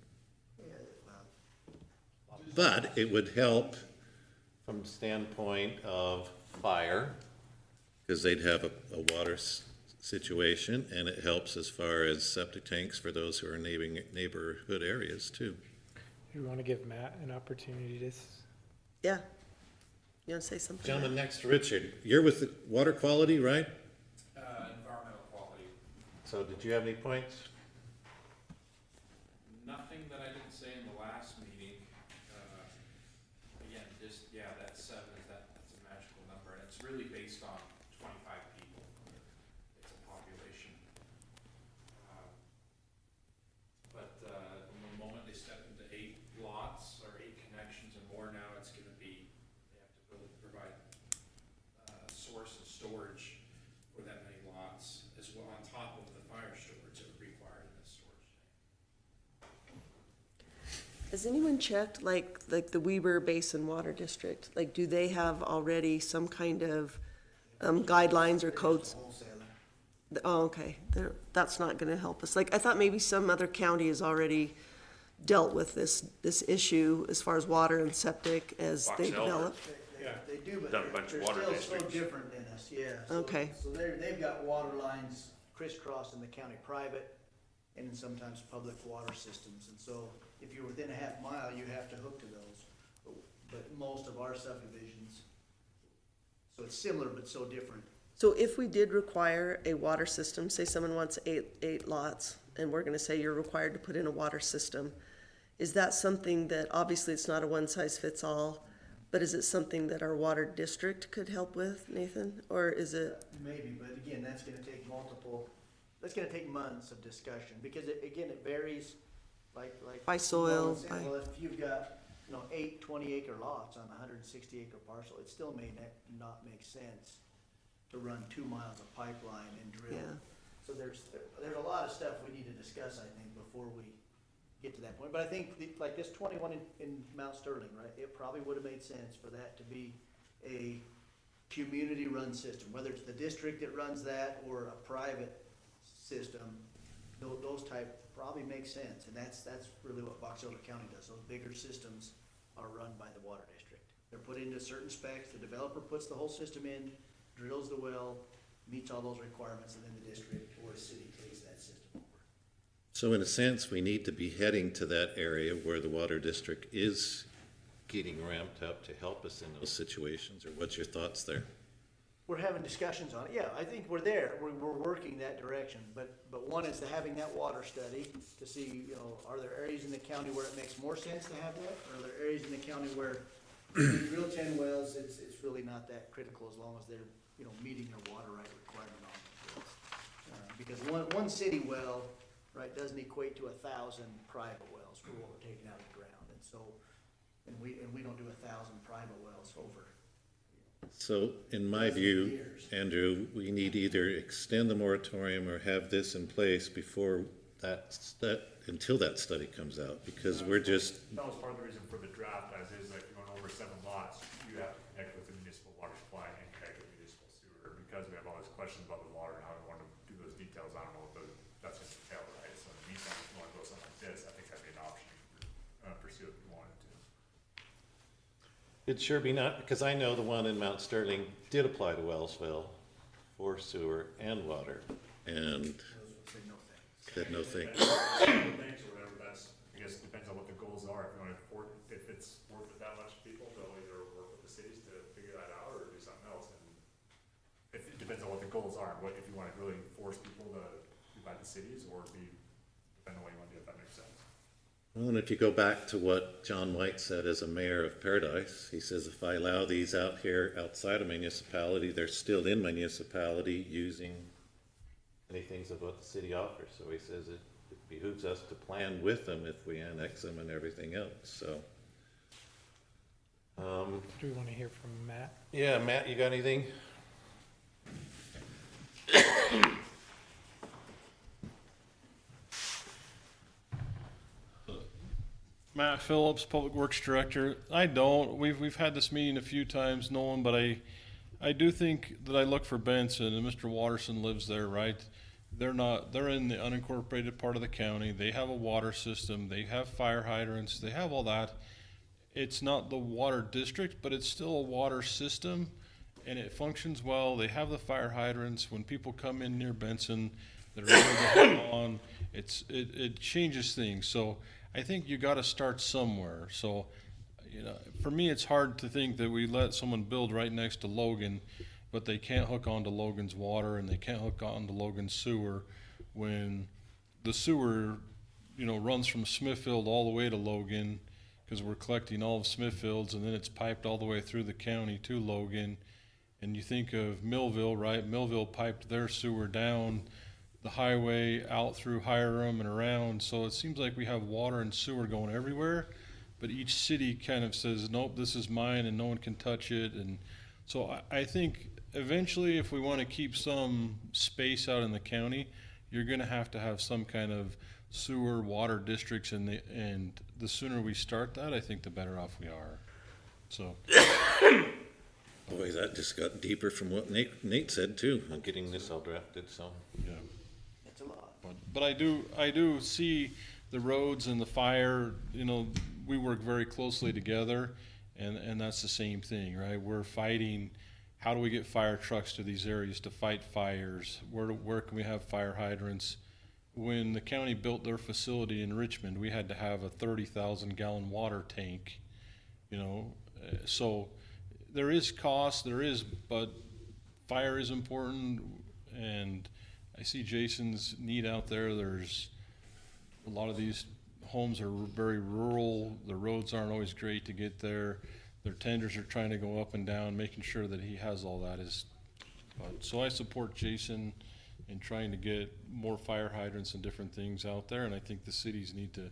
[SPEAKER 4] But it would help from the standpoint of fire, because they'd have a water situation, and it helps as far as septic tanks for those who are in neighborhood areas too.
[SPEAKER 9] You want to give Matt an opportunity to
[SPEAKER 1] Yeah. You want to say something?
[SPEAKER 4] Gentleman next to Richard, you're with the water quality, right?
[SPEAKER 6] Environmental quality.
[SPEAKER 4] So did you have any points?
[SPEAKER 6] Nothing that I didn't say in the last meeting. Again, just, yeah, that 7 that's a magical number, and it's really based on 25 people. It's a population. But the moment they step into 8 lots or 8 connections and more, now it's gonna be, they have to provide source and storage for that many lots, as well on top of the fire storage that would be required in this storage tank.
[SPEAKER 1] Has anyone checked, like the Weber Basin Water District? Like, do they have already some kind of guidelines or codes? Oh, okay. That's not gonna help us. Like, I thought maybe some other county has already dealt with this issue as far as water and septic as they
[SPEAKER 2] Fox Elder.
[SPEAKER 1] develop.
[SPEAKER 8] They do, but
[SPEAKER 2] Done a bunch of
[SPEAKER 8] they're
[SPEAKER 2] water
[SPEAKER 8] still so
[SPEAKER 2] districts.
[SPEAKER 8] different than us, yeah. So-
[SPEAKER 1] Okay.
[SPEAKER 8] So they've got water lines crisscrossing the county private and then sometimes public water systems. And so if you're within a half mile, you have to hook to those. But most of our subdivisions, so it's similar but so different.
[SPEAKER 1] So if we did require a water system, say someone wants eight lots, and we're gonna say you're required to put in a water system, is that something that, obviously it's not a one-size-fits-all, but is it something that our water district could help with, Nathan? Or is it,
[SPEAKER 8] Maybe, but again, that's gonna take months of discussion, because again, it varies, like.
[SPEAKER 1] By soil,
[SPEAKER 8] Well,
[SPEAKER 1] by-
[SPEAKER 8] Well, if you've got, 8 20-acre lots on a 160-acre parcel, it still may not make sense to run 2 miles of pipeline and drill.
[SPEAKER 1] Yeah.
[SPEAKER 8] So there's a lot of stuff we need to discuss, I think, before we get to that point. But I think, like this 21 in Mount Sterling, right, it probably would have made sense for that to be a community-run system, whether it's the district that runs that or a private system. Those type probably make sense, and that's really what Box Elder County does. Those bigger systems are run by the water district. They're put into certain specs, the developer puts the whole system in, drills the well, meets all those requirements, and then the district or the city takes that system over.
[SPEAKER 4] So in a sense, we need to be heading to that area where the water district is getting ramped up to help us in those situations, or what's your thoughts there?
[SPEAKER 8] We're having discussions on it. Yeah, I think we're there. We're working that direction. But one is to having that water study to see, are there areas in the county where it makes more sense to have that? Or are there areas in the county where if you drill 10 wells, it's really not that critical as long as they're, meeting their water right requirement on the wells. Because one city well, right, doesn't equate to 1,000 private wells for what we're taking out of the ground. And so, and we don't do 1,000 private wells over.
[SPEAKER 4] So in my view, Andrew, we need to either extend the moratorium or have this in place before until that study comes out, because we're just,
[SPEAKER 13] That was part of the reason for the draft, as is, like, you're going over 7 lots, you have to connect with the municipal water supply and connect with municipal sewer, because we have all these questions about the water and how we want to do those details, I don't know what that's gonna entail, right? So in the meantime, if you want to go something like this, I think that'd be an option to pursue if you wanted to.
[SPEAKER 4] it'd sure be not, because I know the one in Mount Sterling did apply to Wellsville for sewer and water, and said no thanks.
[SPEAKER 13] Thanks or whatever, I guess, depends on what the goals are, if it's worth it that much to people, they'll either work with the cities to figure that out or do something else, and it depends on what the goals are, if you want to really force people to be by the cities, or depending on what you want to do, if that makes sense.
[SPEAKER 4] Well, and if you go back to what John White said as a mayor of Paradise, he says, if I allow these out here outside of municipality, they're still in municipality using many things of what the city offers. So he says it behooves us to plan with them if we annex them and everything else, so.
[SPEAKER 9] Do we want to hear from Matt?
[SPEAKER 4] Yeah, Matt, you got anything?
[SPEAKER 21] Matt Phillips, Public Works Director. I don't. We've had this meeting a few times, Nolan, but I do think that I look for Benson, and Mr. Watterson lives there, right? They're in the unincorporated part of the county. They have a water system. They have fire hydrants. They have all that. It's not the water district, but it's still a water system, and it functions well. They have the fire hydrants. When people come in near Benson, they're able to hook on. It changes things. So I think you got to start somewhere. So, you know, for me, it's hard to think that we let someone build right next to Logan, but they can't hook onto Logan's water and they can't hook onto Logan's sewer when the sewer, you know, runs from Smithfield all the way to Logan, because we're collecting all of Smithfield's, and then it's piped all the way through the county to Logan. And you think of Millville, right? Millville piped their sewer down the highway out through Hiram and around. So it seems like we have water and sewer going everywhere, but each city kind of says, nope, this is mine and no one can touch it. And so I think eventually, if we want to keep some space out in the county, you're going to have some kind of sewer water districts, and the sooner we start that, I think the better off we are. So.
[SPEAKER 4] Boy, that just got deeper from what Nate said too, on getting this all drafted, so.
[SPEAKER 21] Yeah.
[SPEAKER 8] That's a lot.
[SPEAKER 21] But I do see the roads and the fire, you know, we work very closely together, and that's the same thing, right? We're fighting, how do we get fire trucks to these areas to fight fires? Where can we have fire hydrants? When the county built their facility in Richmond, we had to have a 30,000 gallon water tank, you know, so there is cost, but fire is important, and I see Jason's need out there. There's a lot of these homes are very rural. The roads aren't always great to get there. Their tenders are trying to go up and down, making sure that he has all that. So I support Jason in trying to get more fire hydrants and different things out there, and I think the cities need to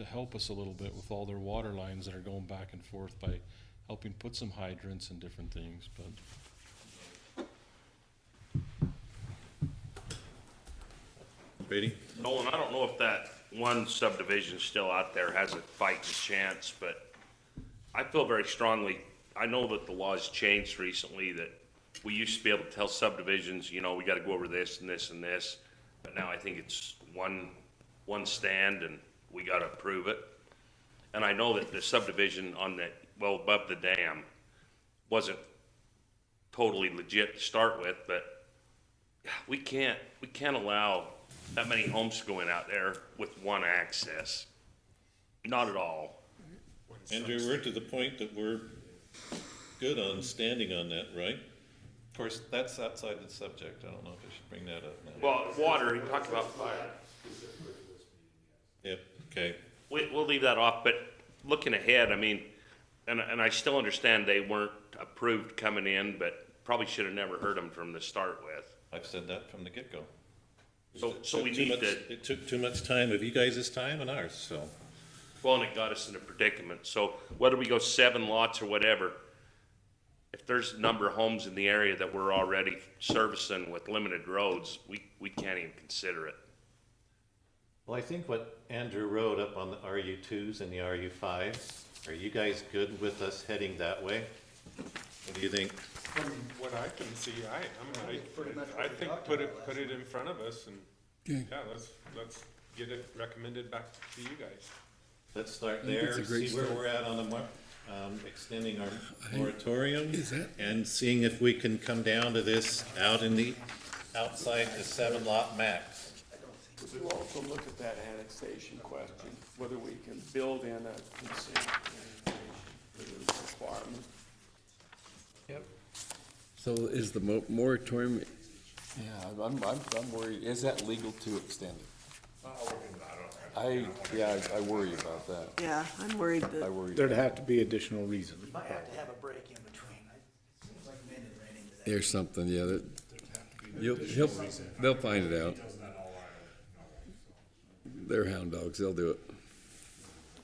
[SPEAKER 21] help us a little bit with all their water lines that are going back and forth by helping put some hydrants and different things, but.
[SPEAKER 4] Brady?
[SPEAKER 2] Nolan, I don't know if that one subdivision still out there has a fighting chance, but I feel very strongly, I know that the law's changed recently, that we used to be able to tell subdivisions, you know, we gotta go over this and this and this, but now I think it's one stand and we gotta approve it. And I know that the subdivision on that, well, above the dam wasn't totally legit to start with, but we can't allow that many homes going out there with one access. Not at all.
[SPEAKER 4] Andrew, we're to the point that we're good on standing on that, right? Of course, that's outside the subject. I don't know if I should bring that up now.
[SPEAKER 2] Well, water, you talked about fire.
[SPEAKER 4] Yep, okay.
[SPEAKER 2] We'll leave that off, but looking ahead, I mean, and I still understand they weren't approved coming in, but probably should have never heard them from the start with.
[SPEAKER 4] I've said that from the get-go.
[SPEAKER 2] So we need to.
[SPEAKER 4] It took too much time of you guys' time and ours, so.
[SPEAKER 2] Well, and it got us in a predicament. So whether we go 7 lots or whatever, if there's a number of homes in the area that we're already servicing with limited roads, we can't even consider it.
[SPEAKER 4] Well, I think what Andrew wrote up on the RU2s and the RU5, are you guys good with us heading that way? What do you think?
[SPEAKER 12] From what I can see, I think put it in front of us and, yeah, let's get it recommended back to you guys.
[SPEAKER 4] Let's start there, see where we're at on the extending our moratorium and seeing if we can come down to this outside the 7 lot max.
[SPEAKER 11] We'll also look at that annexation question, whether we can build in a consent requirement.
[SPEAKER 3] Yep. So is the moratorium?
[SPEAKER 22] Yeah, I'm worried. Is that legal to extend it? I worry about that.
[SPEAKER 1] Yeah, I'm worried that.
[SPEAKER 22] I worry.
[SPEAKER 14] There'd have to be additional reason.
[SPEAKER 8] We might have to have a break in between. It seems like men did ran into that.
[SPEAKER 3] There's something, they'll find it out. They're hound dogs, they'll do it.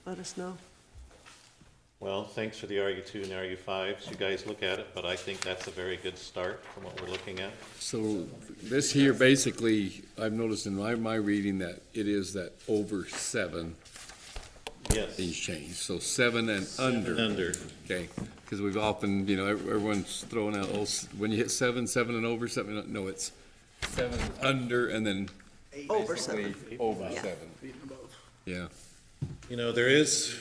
[SPEAKER 1] Let us know.
[SPEAKER 4] Well, thanks for the RU2 and RU5s. You guys look at it, but I think that's a very good start from what we're looking at.
[SPEAKER 3] So this here, basically, I've noticed in my reading that it is that over 7
[SPEAKER 4] Yes.
[SPEAKER 3] Things changed, so 7 and under.
[SPEAKER 4] Under.
[SPEAKER 3] Okay, because we've often, you know, everyone's throwing out, oh, when you hit 7, 7 and over, 7, no, it's 7 under and then
[SPEAKER 1] Over
[SPEAKER 3] basically
[SPEAKER 1] 7.
[SPEAKER 3] over
[SPEAKER 1] Yeah.
[SPEAKER 3] 7. Yeah.
[SPEAKER 4] You know, there is,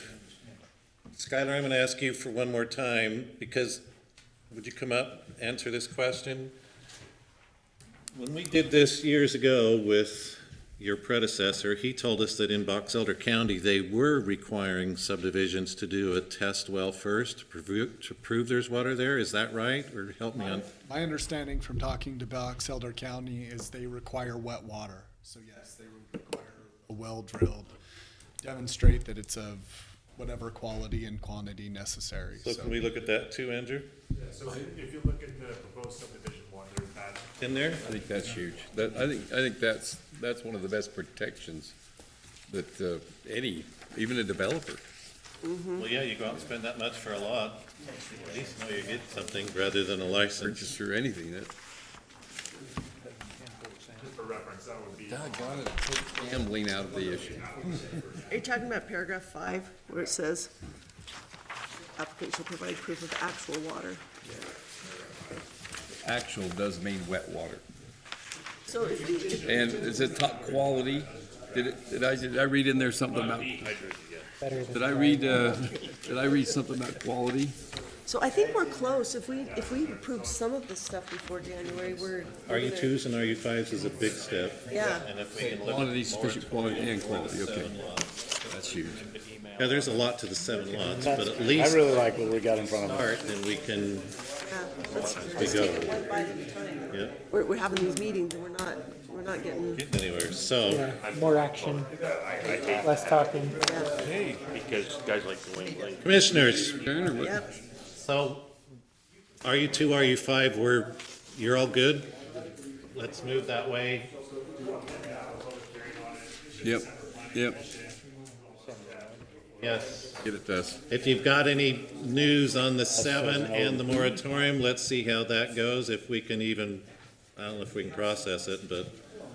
[SPEAKER 4] Skylar, I'm gonna ask you for one more time, because, would you come up, answer this question? When we did this years ago with your predecessor, he told us that in Box Elder County, they were requiring subdivisions to do a test well first to prove there's water there. Is that right? Or help me on.
[SPEAKER 15] My understanding from talking to Box Elder County is they require wet water. So yes, they would require a well drilled, demonstrate that it's of whatever quality and quantity necessary.
[SPEAKER 4] So can we look at that too, Andrew?
[SPEAKER 13] Yeah, so if you look at the proposed subdivision one, there's that.
[SPEAKER 4] In there?
[SPEAKER 3] I think that's huge. I think that's one of the best protections that even a developer.
[SPEAKER 4] Well, yeah, you go out and spend that much for a lot, at least know you get something rather than a license.
[SPEAKER 3] Purchase or anything, that.
[SPEAKER 13] Just for reference, that would be.
[SPEAKER 3] Doggone it, take gambling out of the issue.
[SPEAKER 1] Are you talking about paragraph 5, where it says, applicant shall provide proof of actual water?
[SPEAKER 3] Actual does mean wet water.
[SPEAKER 1] So if we,
[SPEAKER 3] And is it top quality? Did I read in there something about, did I read something about quality?
[SPEAKER 1] so I think we're close. If we approve some of this stuff before January, we're gonna-
[SPEAKER 4] RU2s and RU5s is a big step.
[SPEAKER 1] Yeah.
[SPEAKER 4] And if we can look.
[SPEAKER 3] Quantity, sufficient quality and quality, okay. That's huge.
[SPEAKER 4] Yeah, there's a lot to the 7 lots, but at
[SPEAKER 14] I
[SPEAKER 4] least
[SPEAKER 14] really like what we got in front of us.
[SPEAKER 4] start, then we can,
[SPEAKER 1] Yeah, let's
[SPEAKER 4] we
[SPEAKER 1] take
[SPEAKER 4] go.
[SPEAKER 1] it one bite at a time.
[SPEAKER 4] Yeah.
[SPEAKER 1] We're having these meetings and we're not getting,
[SPEAKER 4] Get anywhere. So,
[SPEAKER 9] Yeah, more action, less talking.
[SPEAKER 2] Because guys like Dwayne Blank.
[SPEAKER 4] commissioners,
[SPEAKER 1] yep.
[SPEAKER 4] so RU2, RU5, you're all good? Let's move that way.
[SPEAKER 3] Yep, yep.
[SPEAKER 4] Yes.
[SPEAKER 3] Get it to us.
[SPEAKER 4] If you've got any news on the 7 and the moratorium, let's see how that goes, if we can even, I don't know if we can process it, but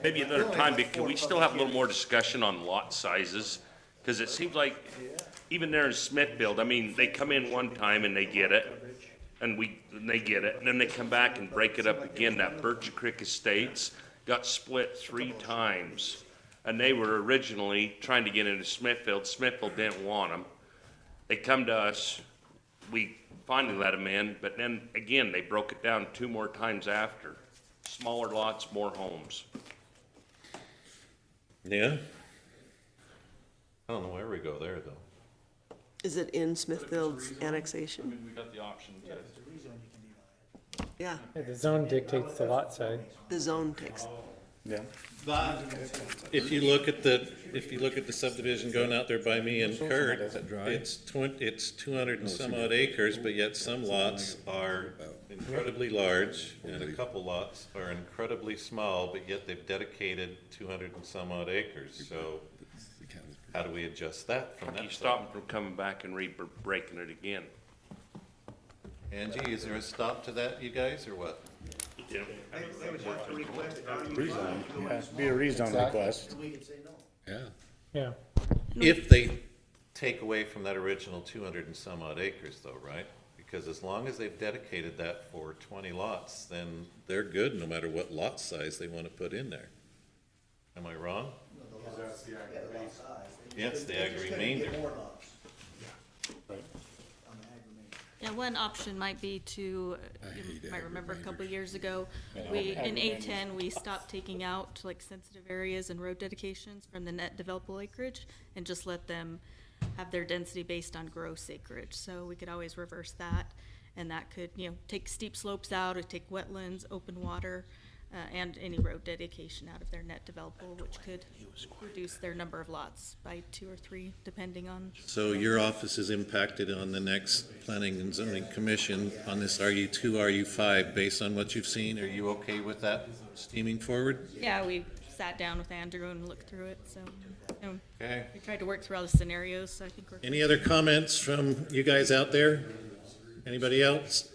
[SPEAKER 2] Maybe another time, but can we still have a little more discussion on lot sizes? Because it seems like, even there in Smithfield, I mean, they come in one time and they get it, and they get it, and then they come back and break it up again. That Birch Creek Estates got split 3 times, and they were originally trying to get into Smithfield. Smithfield didn't want them. They come to us, we finally let them in, but then again, they broke it down 2 more times after. Smaller lots, more homes.
[SPEAKER 4] yeah. I don't know where we go there, though.
[SPEAKER 1] Is it in Smithfield's annexation?
[SPEAKER 6] We got the option to.
[SPEAKER 1] Yeah,
[SPEAKER 9] Yeah, the zone dictates the lot size.
[SPEAKER 1] the zone takes,
[SPEAKER 14] Yeah.
[SPEAKER 4] But if you look at the subdivision going out there by me and Kurt, it's 200 and some odd acres, but yet some lots are incredibly large, and a couple lots are incredibly small, but yet they've dedicated 200 and some odd acres, so how do we adjust that from
[SPEAKER 2] How do you
[SPEAKER 4] that
[SPEAKER 2] stop
[SPEAKER 4] side?
[SPEAKER 2] them from coming back and breaking it again?
[SPEAKER 4] Angie, is there a stop to that, you guys, or what?
[SPEAKER 2] You know?
[SPEAKER 14] Rezone, yeah, be a rezone request.
[SPEAKER 8] We could say no.
[SPEAKER 3] Yeah.
[SPEAKER 9] Yeah.
[SPEAKER 4] If they take away from that original 200 and some odd acres though, right? Because as long as they've dedicated that for 20 lots, then they're good no matter what lot size they want to put in there. Am I wrong? Yes, the ag remainder.
[SPEAKER 5] Yeah, one option might be to, you might remember a couple of years ago, in A10, we stopped taking out like sensitive areas and road dedications from the net developable acreage and just let them have their density based on gross acreage. So we could always reverse that, and that could, take steep slopes out, or take wetlands, open water, and any road dedication out of their net developable, which could reduce their number of lots by 2 or 3, depending on.
[SPEAKER 4] So your office is impacted on the next Planning and Zoning Commission on this RU2, RU5, based on what you've seen. Are you okay with that steaming forward?
[SPEAKER 5] Yeah, we sat down with Andrew and looked through it, so,
[SPEAKER 4] Okay.
[SPEAKER 5] we tried to work through all the scenarios, so I think we're.
[SPEAKER 4] Any other comments from you guys out there? Anybody else?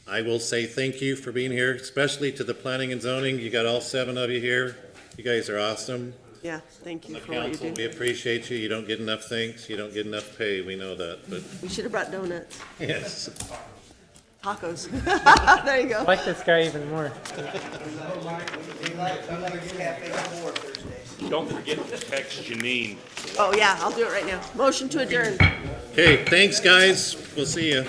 [SPEAKER 4] I will say thank you for being here, especially to the Planning and Zoning. You got all 7 of you here. You guys are awesome.
[SPEAKER 1] Yeah, thank you
[SPEAKER 4] The
[SPEAKER 1] for what you
[SPEAKER 4] council, we
[SPEAKER 1] do.
[SPEAKER 4] appreciate you. You don't get enough thanks. You don't get enough pay. We know that, but
[SPEAKER 1] We should have brought donuts,
[SPEAKER 4] yes.
[SPEAKER 1] tacos. There you
[SPEAKER 9] I
[SPEAKER 1] go.
[SPEAKER 9] like this guy even more.
[SPEAKER 2] Don't forget to text Janine.
[SPEAKER 1] Oh, yeah, I'll do it right now. Motion to adjourn.
[SPEAKER 4] Okay, thanks, guys. We'll see you.